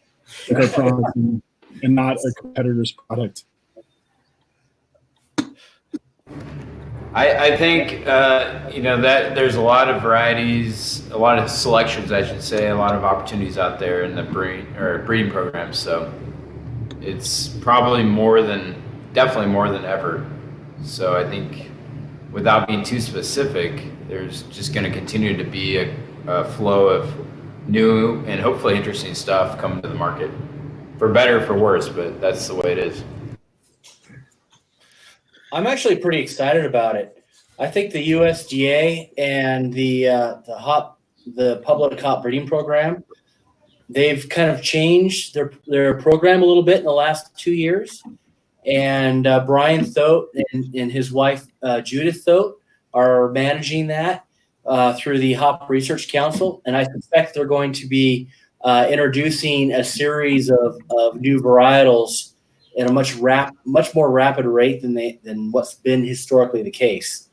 if they're promising and not a competitor's product. I think that there's a lot of varieties, a lot of selections, I should say, a lot of opportunities out there in the breeding programs. So it's probably definitely more than ever. So I think, without being too specific, there's just going to continue to be a flow of new and hopefully interesting stuff coming to the market, for better or for worse. But that's the way it is. I'm actually pretty excited about it. I think the USDA and the public hop breeding program, they've kind of changed their program a little bit in the last 2 years. And Brian Thote and his wife Judith Thote are managing that through the Hop Research Council, and I suspect they're going to be introducing a series of new varietals at a much more rapid rate than what's been historically the case.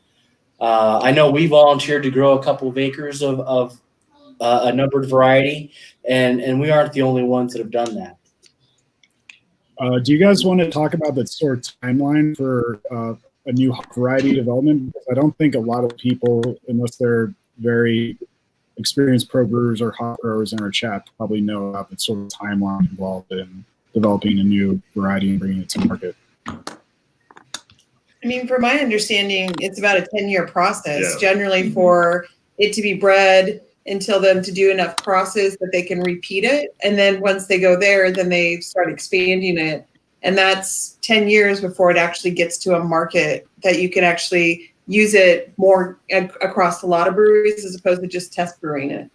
I know we volunteered to grow a couple of acres of a numbered variety, and we aren't the only ones that have done that. Do you guys want to talk about the sort of timeline for a new variety development? Because I don't think a lot of people, unless they're very experienced pro brewers or hop growers in our chat, probably know about the sort of timeline involved in developing a new variety and bringing it to market. I mean, from my understanding, it's about a 10-year process, Yeah. generally for it to be bred until them to do enough crosses that they can repeat it. And then once they go there, then they start expanding it. And that's 10 years before it actually gets to a market that you can actually use it more across a lot of breweries as opposed to just test brewing it.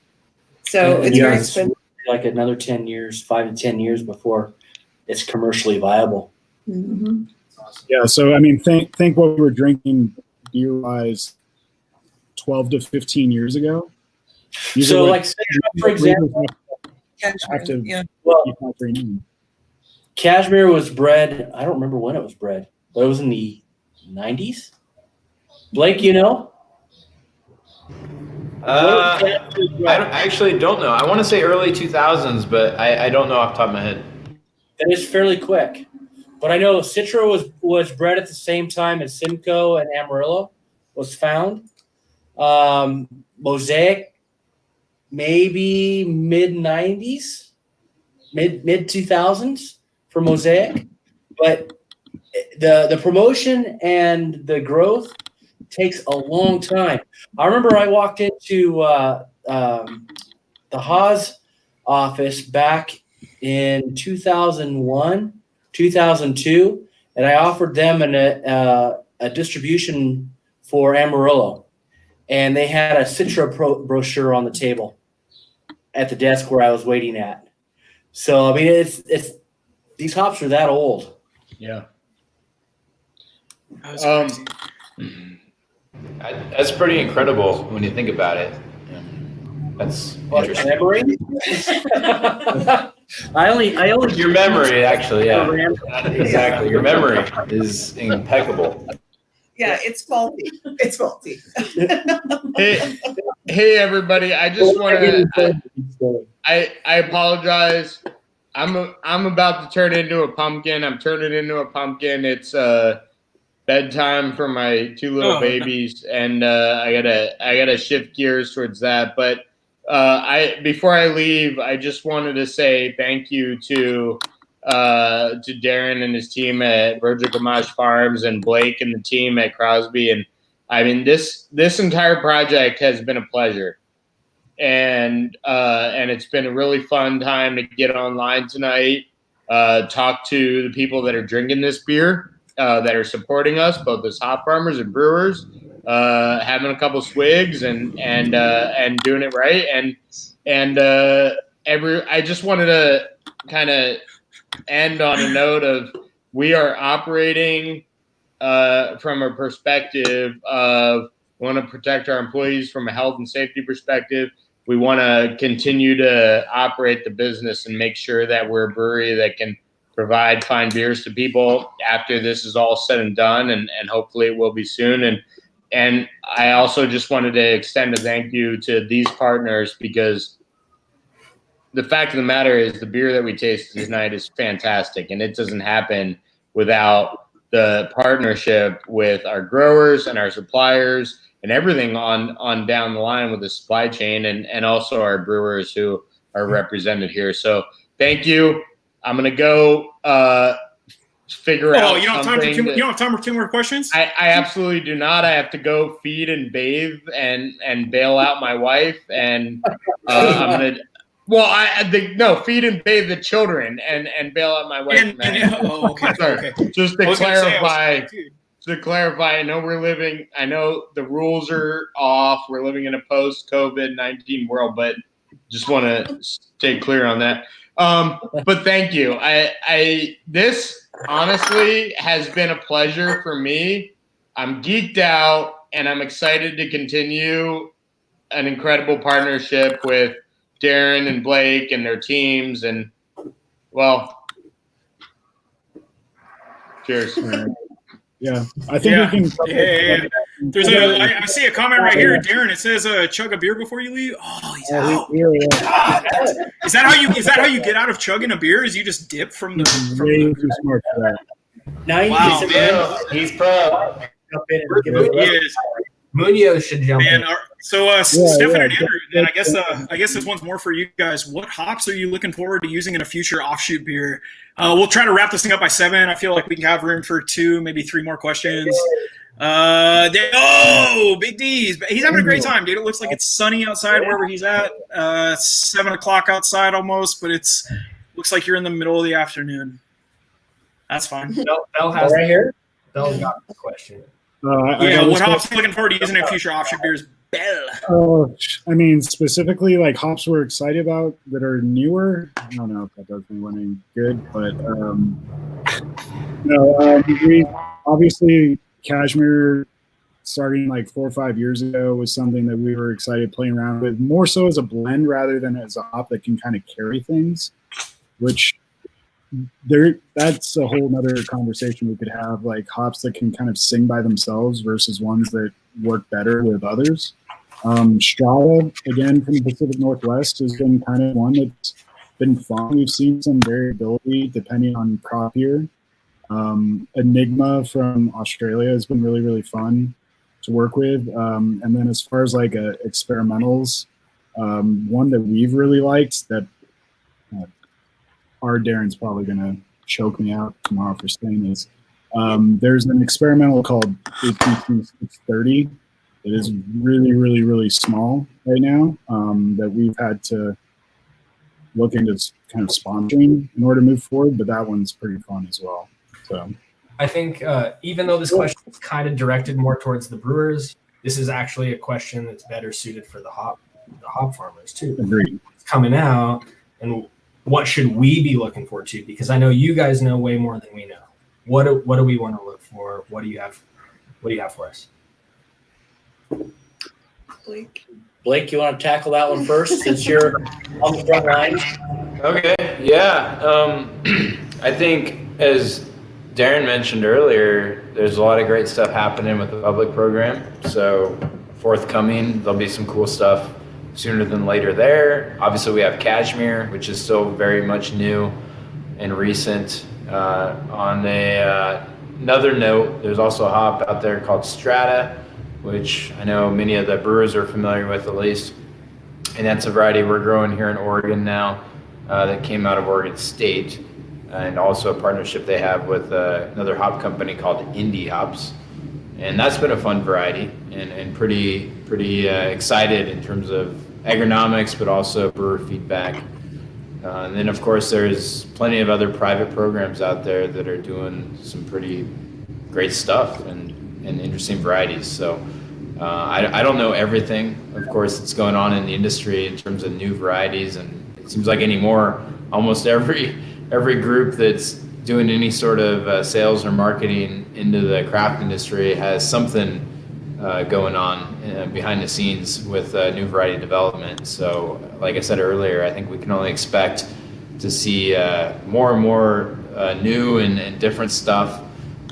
So it's very expensive. Like another 10 years, 5 to 10 years before it's commercially viable. Mm-hmm. Yeah, so I mean, think what we were drinking beer-wise 12 to 15 years ago. These So, are like, for example, active. Yeah. well, Cashmere was bred, I don't remember when it was bred, but it was in the 90s. Blake, you know? I actually don't know. I want to say early 2000s, but I don't know off the top of my head. That is fairly quick. But I know Citra was bred at the same time as Simcoe and Amarillo was found. Mosaic, maybe mid-90s, mid-2000s for Mosaic. But the promotion and the growth takes a long time. I remember I walked into the Haas office back in 2001, 2002, and I offered them a distribution for Amarillo. And they had a Citra brochure on the table at the desk where I was waiting at. So, I mean, it's these hops are that old. Yeah. That's pretty incredible when you think about it. That's interesting. Memory? I only Your memory, actually, yeah. Exactly. Your memory is impeccable. Yeah, it's faulty. It's faulty. Hey, everybody! I just want to. I apologize I'm about to turn into a pumpkin. I'm turning into a pumpkin. It's bedtime for my two little babies, and I gotta shift gears towards that. But before I leave, I just wanted to say thank you to Darren and his team at Virgil Gamache Farms and Blake and the team at Crosby. And I mean, this entire project has been a pleasure. And it's been a really fun time to get online tonight, talk to the people that are drinking this beer, that are supporting us, both as hop farmers and brewers, having a couple swigs and doing it right. I just wanted to kind of end on a note of we are operating from a perspective of want to protect our employees from a health and safety perspective. We want to continue to operate the business and make sure that we're a brewery that can provide fine beers to people after this is all said and done, and hopefully it will be soon. And I also just wanted to extend a thank you to these partners, because the fact of the matter is the beer that we tasted tonight is fantastic, and it doesn't happen without the partnership with our growers and our suppliers and everything on down the line with the supply chain, and also our brewers who are represented here. So thank you. I'm gonna go figure out. You don't have time for two more questions? I absolutely do not. I have to go feed and bathe and bail out my wife, and I'm gonna. Well, feed and bathe the children and bail out my wife. Okay. Just to clarify. To clarify, I know the rules are off. We're living in a post-COVID-19 world, but just want to stay clear on that. But thank you. This honestly has been a pleasure for me. I'm geeked out, and I'm excited to continue an incredible partnership with Darren and Blake and their teams. And well, cheers. Yeah, I think we can. I see a comment right here, Darren. It says, "Chug a beer before you leave." Oh, he's out. Is that how you get out of chugging a beer? Is you just dip from the? Way too smart for that. Wow, man, he's pro. He is. Munoz should jump in. So, Stefan and Andrew, then I guess this one's more for you guys. What hops are you looking forward to using in a future offshoot beer? We'll try to wrap this thing up by 7. I feel like we can have room for 2, maybe 3 more questions. Big D's. He's having a great time, dude. It looks like it's sunny outside wherever he's at. 7 o'clock outside almost, but looks like you're in the middle of the afternoon. That's fine. Bell has right here. Bell's got a question. What hops are you looking forward to using in future offshoot beers? Bell. I mean, specifically, like hops we're excited about that are newer. I don't know if that does anyone any good, but we obviously Cashmere starting like 4 or 5 years ago was something that we were excited playing around with, more so as a blend rather than as a hop that can kind of carry things, which that's a whole nother conversation we could have, like hops that can kind of sing by themselves versus ones that work better with others. Strata, again, from the Pacific Northwest, has been kind of one that's been fun. We've seen some variability depending on crop year. Enigma from Australia has been really, really fun to work with. And then as far as like experimentals, one that we've really liked that our Darren's probably going to choke me out tomorrow for saying this. There's an experimental called APT 630. It is really, really, really small right now that we've had to look into kind of sponsoring in order to move forward, but that one's pretty fun as well. So I think even though this question is kind of directed more towards the brewers, this is actually a question that's better suited for the hop farmers too. Agreed. It's coming out, and what should we be looking forward to? Because I know you guys know way more than we know. What do we want to look for? What do you have for us? Blake, you want to tackle that one first since you're on the front line? Okay, yeah. I think as Darren mentioned earlier, there's a lot of great stuff happening with the public program. So forthcoming, there'll be some cool stuff sooner than later there. Obviously, we have Cashmere, which is still very much new and recent. On another note, there's also a hop out there called Strata, which I know many of the brewers are familiar with at least. And that's a variety we're growing here in Oregon now that came out of Oregon State. And also a partnership they have with another hop company called Indie Hops. And that's been a fun variety and pretty excited in terms of agronomics, but also brewer feedback. And then, of course, there's plenty of other private programs out there that are doing some pretty great stuff and interesting varieties. So I don't know everything, of course, that's going on in the industry in terms of new varieties. And it seems like anymore, almost every group that's doing any sort of sales or marketing into the craft industry has something going on behind the scenes with new variety development. So like I said earlier, I think we can only expect to see more and more new and different stuff.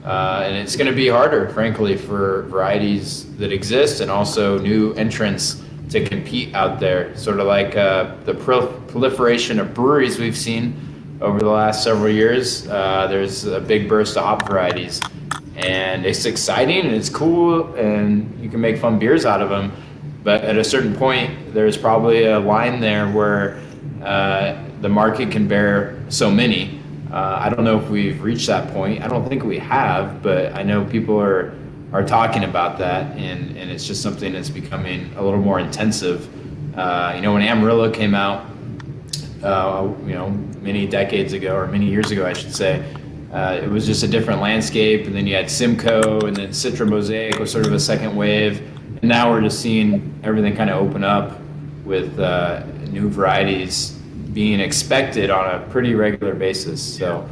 And it's going to be harder, frankly, for varieties that exist and also new entrants to compete out there. Sort of like the proliferation of breweries we've seen over the last several years. There's a big burst of hop varieties. And it's exciting and it's cool and you can make fun beers out of them. But at a certain point, there's probably a line there where the market can bear so many. I don't know if we've reached that point. I don't think we have, but I know people are talking about that, and it's just something that's becoming a little more intensive. When Amarillo came out, many decades ago, or many years ago, I should say, it was just a different landscape. And then you had Simcoe, and then Citra Mosaic was sort of a second wave. And now we're just seeing everything kind of open up with new varieties being expected on a pretty regular basis. So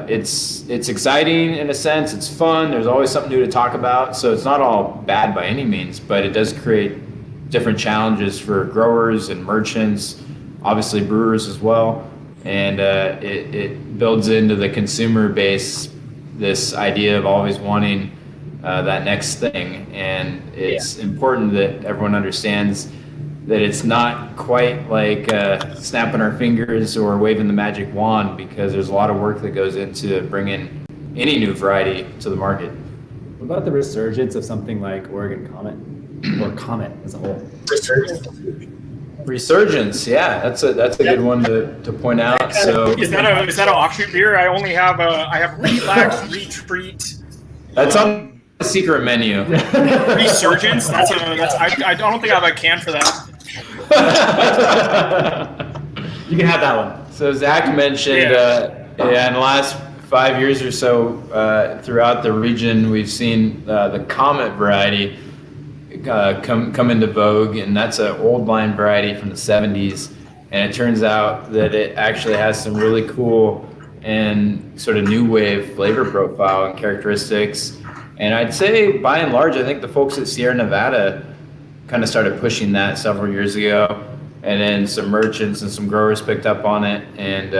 it's exciting in a sense. It's fun. There's always something new to talk about. So it's not all bad by any means, but it does create different challenges for growers and merchants, obviously brewers as well. And it builds into the consumer base this idea of always wanting that next thing. And it's important that everyone understands that it's not quite like snapping our fingers or waving the magic wand, because there's a lot of work that goes into bringing any new variety to the market. What about the resurgence of something like Oregon Comet, or Comet as a whole? Resurgence, yeah, that's a good one to point out. So is that an offshoot beer? I only have Relax, Retreat. That's on the secret menu. Resurgence. I don't think I have a can for that. You can have that one. So Zach mentioned, in the last 5 years or so, throughout the region, we've seen the Comet variety come into vogue, and that's an old line variety from the 70s. And it turns out that it actually has some really cool and sort of new wave flavor profile and characteristics. And I'd say, by and large, I think the folks at Sierra Nevada kind of started pushing that several years ago, and then some merchants and some growers picked up on it. And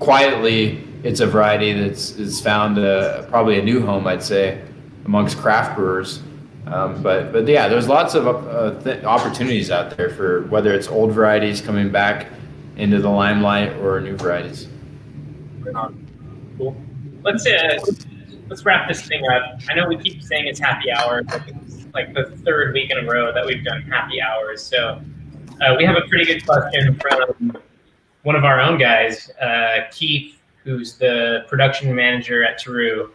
quietly, it's a variety that's found probably a new home, I'd say, amongst craft brewers. But yeah, there's lots of opportunities out there for whether it's old varieties coming back into the limelight or new varieties. Cool. Let's wrap this thing up. I know we keep saying it's happy hour, but it's like the third week in a row that we've done happy hours. So we have a pretty good question from one of our own guys, Keith, who's the production manager at Teru.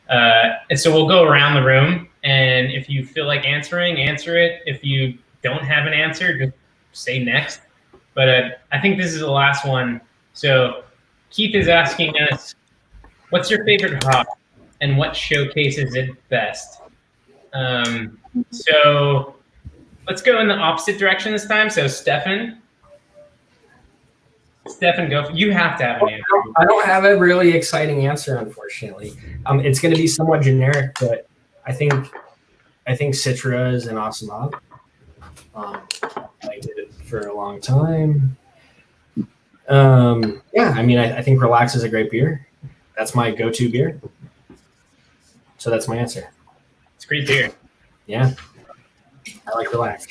And so we'll go around the room, and if you feel like answering, answer it. If you don't have an answer, just say next. But I think this is the last one. So Keith is asking us, what's your favorite hop and what showcases it best? So let's go in the opposite direction this time. So Stefan, go. You have to have an answer. I don't have a really exciting answer, unfortunately. It's going to be somewhat generic, but I think Citra is an awesome hop. I did it for a long time. I think Relax is a great beer. That's my go-to beer. So that's my answer. It's a great beer. Yeah. I like Relax.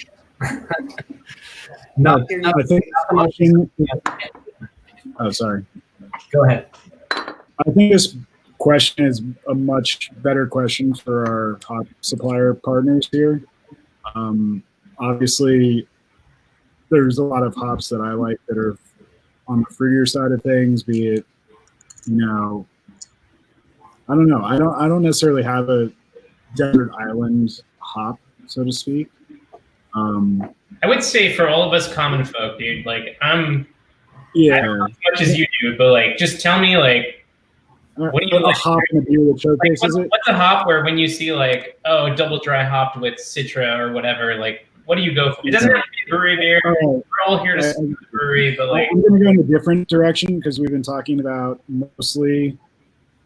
Not, I think this question. Oh, sorry. Go ahead. I think this question is a much better question for our hop supplier partners here. Obviously, there's a lot of hops that I like that are on the fruitier side of things, be it, I don't know. I don't necessarily have a desert island hop, so to speak. I would say for all of us common folk, dude, like I don't know as much as you do, but like just tell me like what do you a hop in a beer that showcases it? What's a hop where when you see like, oh, double dry hopped with Citra or whatever, like what do you go for? It doesn't have to be a brewery beer. We're all here to support the brewery, but like I'm going to go in a different direction because we've been talking about mostly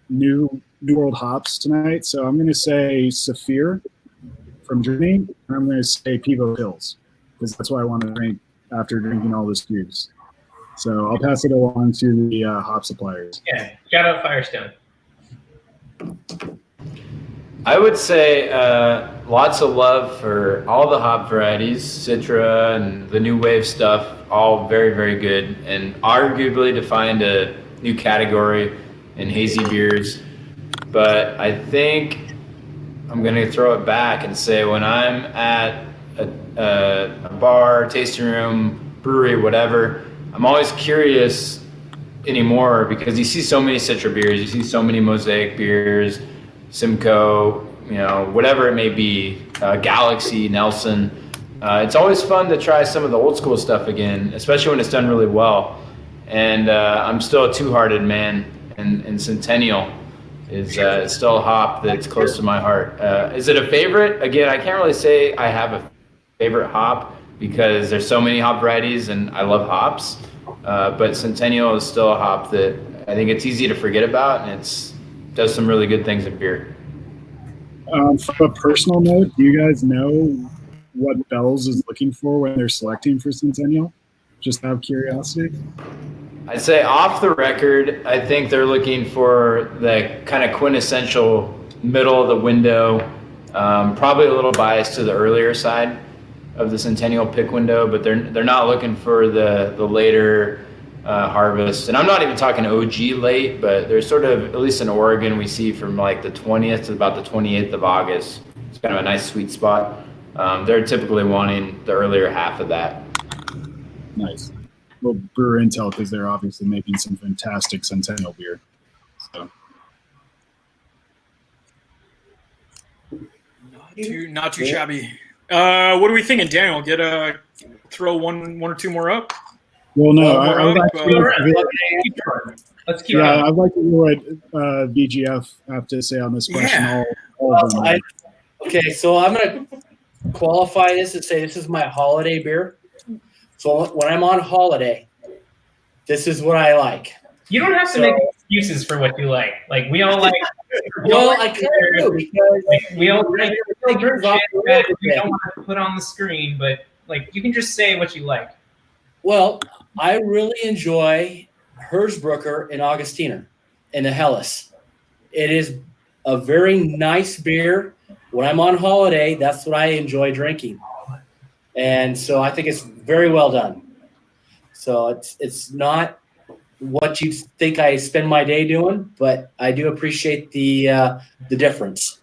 new world hops tonight. So I'm going to say Saphir from Germany, and I'm going to say Pivo Hills because that's what I want to drink after drinking all this juice. So I'll pass it along to the hop suppliers. Yeah, shout out Firestone. I would say lots of love for all the hop varieties, Citra and the new wave stuff, all very, very good, and arguably defined a new category in hazy beers. But I think I'm going to throw it back and say when I'm at a bar, tasting room, brewery, whatever, I'm always curious anymore because you see so many Citra beers, you see so many Mosaic beers, Simcoe, whatever it may be, Galaxy, Nelson. It's always fun to try some of the old school stuff again, especially when it's done really well. And I'm still a two-hearted man, and Centennial is still a hop that's close to my heart. Is it a favorite? Again, I can't really say I have a favorite hop because there's so many hop varieties and I love hops. But Centennial is still a hop that I think it's easy to forget about, and it does some really good things in beer. From a personal note, do you guys know what Bell's is looking for when they're selecting for Centennial? Just out of curiosity. I'd say off the record, I think they're looking for the kind of quintessential middle of the window, probably a little biased to the earlier side of the Centennial pick window, but they're not looking for the later harvest. And I'm not even talking OG late, but there's sort of, at least in Oregon, we see from like the 20th to about the 28th of August. It's kind of a nice sweet spot. They're typically wanting the earlier half of that. Nice. Well, brewer intel because they're obviously making some fantastic Centennial beer. So. Not too shabby. What are we thinking, Daniel? Throw one or two more up. Well, no, let's keep I'd like to hear what VGF have to say on this question. Yeah. All of them. Okay, so I'm going to qualify this and say this is my holiday beer. So when I'm on holiday, this is what I like. You don't have to make excuses for what you like. Like we all like. Well, I kind of do because we all like shit that we don't want to put on the screen, but like you can just say what you like. Well, I really enjoy Hersbrucker and Augustiner and the Helles. It is a very nice beer. When I'm on holiday, that's what I enjoy drinking. And so I think it's very well done. So it's not what you think I spend my day doing, but I do appreciate the difference.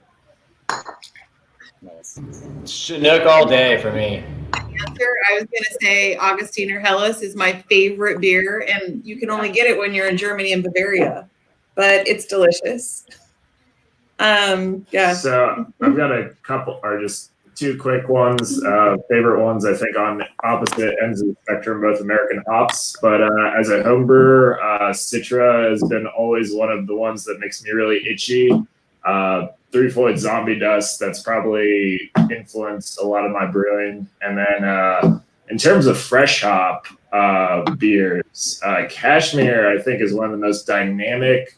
Chinook all day for me. I was going to say Augustiner Helles is my favorite beer, and you can only get it when you're in Germany and Bavaria, but it's delicious. Yeah. So I've got a couple, or just two quick ones. Favorite ones, I think, on opposite ends of the spectrum, both American hops. But as a home brewer, Citra has been always one of the ones that makes me really itchy. Three Floyd Zombie Dust, that's probably influenced a lot of my brewing. And then in terms of fresh hop beers, Cashmere, I think, is one of the most dynamic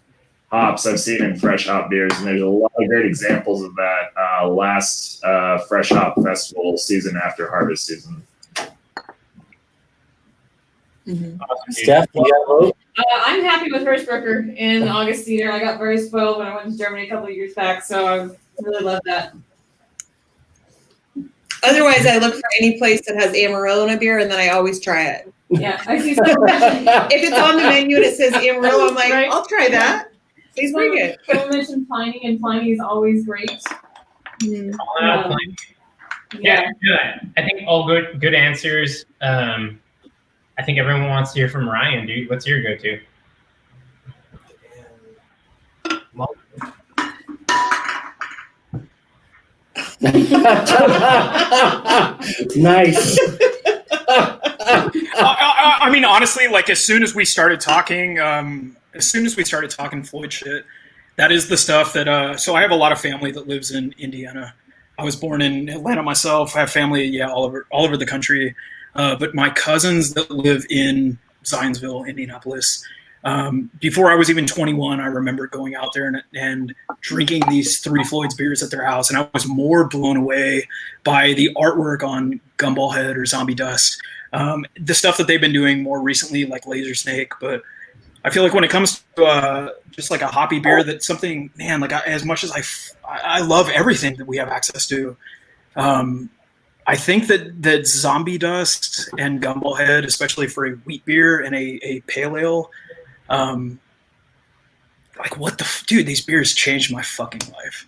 hops I've seen in fresh hop beers. And there's a lot of great examples of that last Fresh Hop Festival season after harvest season. Mm-hmm. Awesome, Steph, you got a vote? I'm happy with Hersbrucker and Augustiner. I got very spoiled when I went to Germany a couple of years back, so I really love that. Otherwise, I look for any place that has Amarillo in a beer, and then I always try it. Yeah, I see. If it's on the menu and it says Amarillo, I'm like, Right. I'll try that. Tastes pretty good. Someone mentioned Pliny, and Pliny is always great. Yeah, I think all good answers. I think everyone wants to hear from Ryan, dude. What's your go-to? Nice. I mean, honestly, like as soon as we started talking Floyd shit, that is the stuff that. So I have a lot of family that lives in Indiana. I was born in Atlanta myself. I have family, all over the country. But my cousins that live in Zionsville, Indianapolis. Before I was even 21, I remember going out there and drinking these Three Floyds beers at their house, and I was more blown away by the artwork on Gumball Head or Zombie Dust. The stuff that they've been doing more recently, like Laser Snake, but I feel like when it comes to just like a hoppy beer, that's something, man, like as much as I love everything that we have access to. I think that Zombie Dust and Gumball Head, especially for a wheat beer and a pale ale, like what dude, these beers changed my fucking life.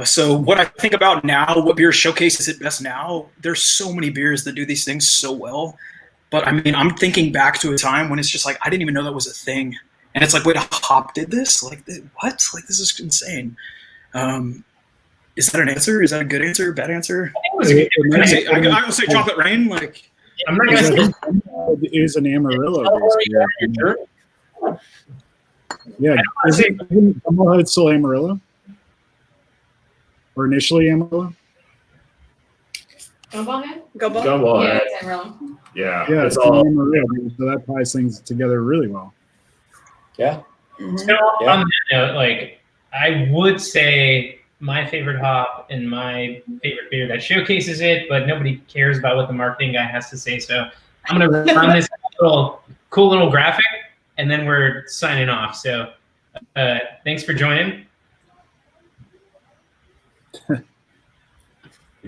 So what I think about now, what beer showcases it best now, there's so many beers that do these things so well. But I mean, I'm thinking back to a time when it's just like, I didn't even know that was a thing. And it's like, wait, hop did this? Like, what? Like, this is insane. Is that an answer? Is that a good answer? Bad answer? I would say Chocolate Rain. Like, I'm not gonna say it is an Amarillo beer. Yeah, isn't Gumball Head still Amarillo? Or initially Amarillo? Gumball Head? Gumball Yeah, Head. it's Amarillo. Yeah. Yeah, It's it's all- Amarillo, so that ties things together really well. Yeah. So on that note, like I would say my favorite hop and my favorite beer that showcases it, but nobody cares about what the marketing guy has to say. So I'm gonna run this cool little graphic, and then we're signing off. So thanks for joining.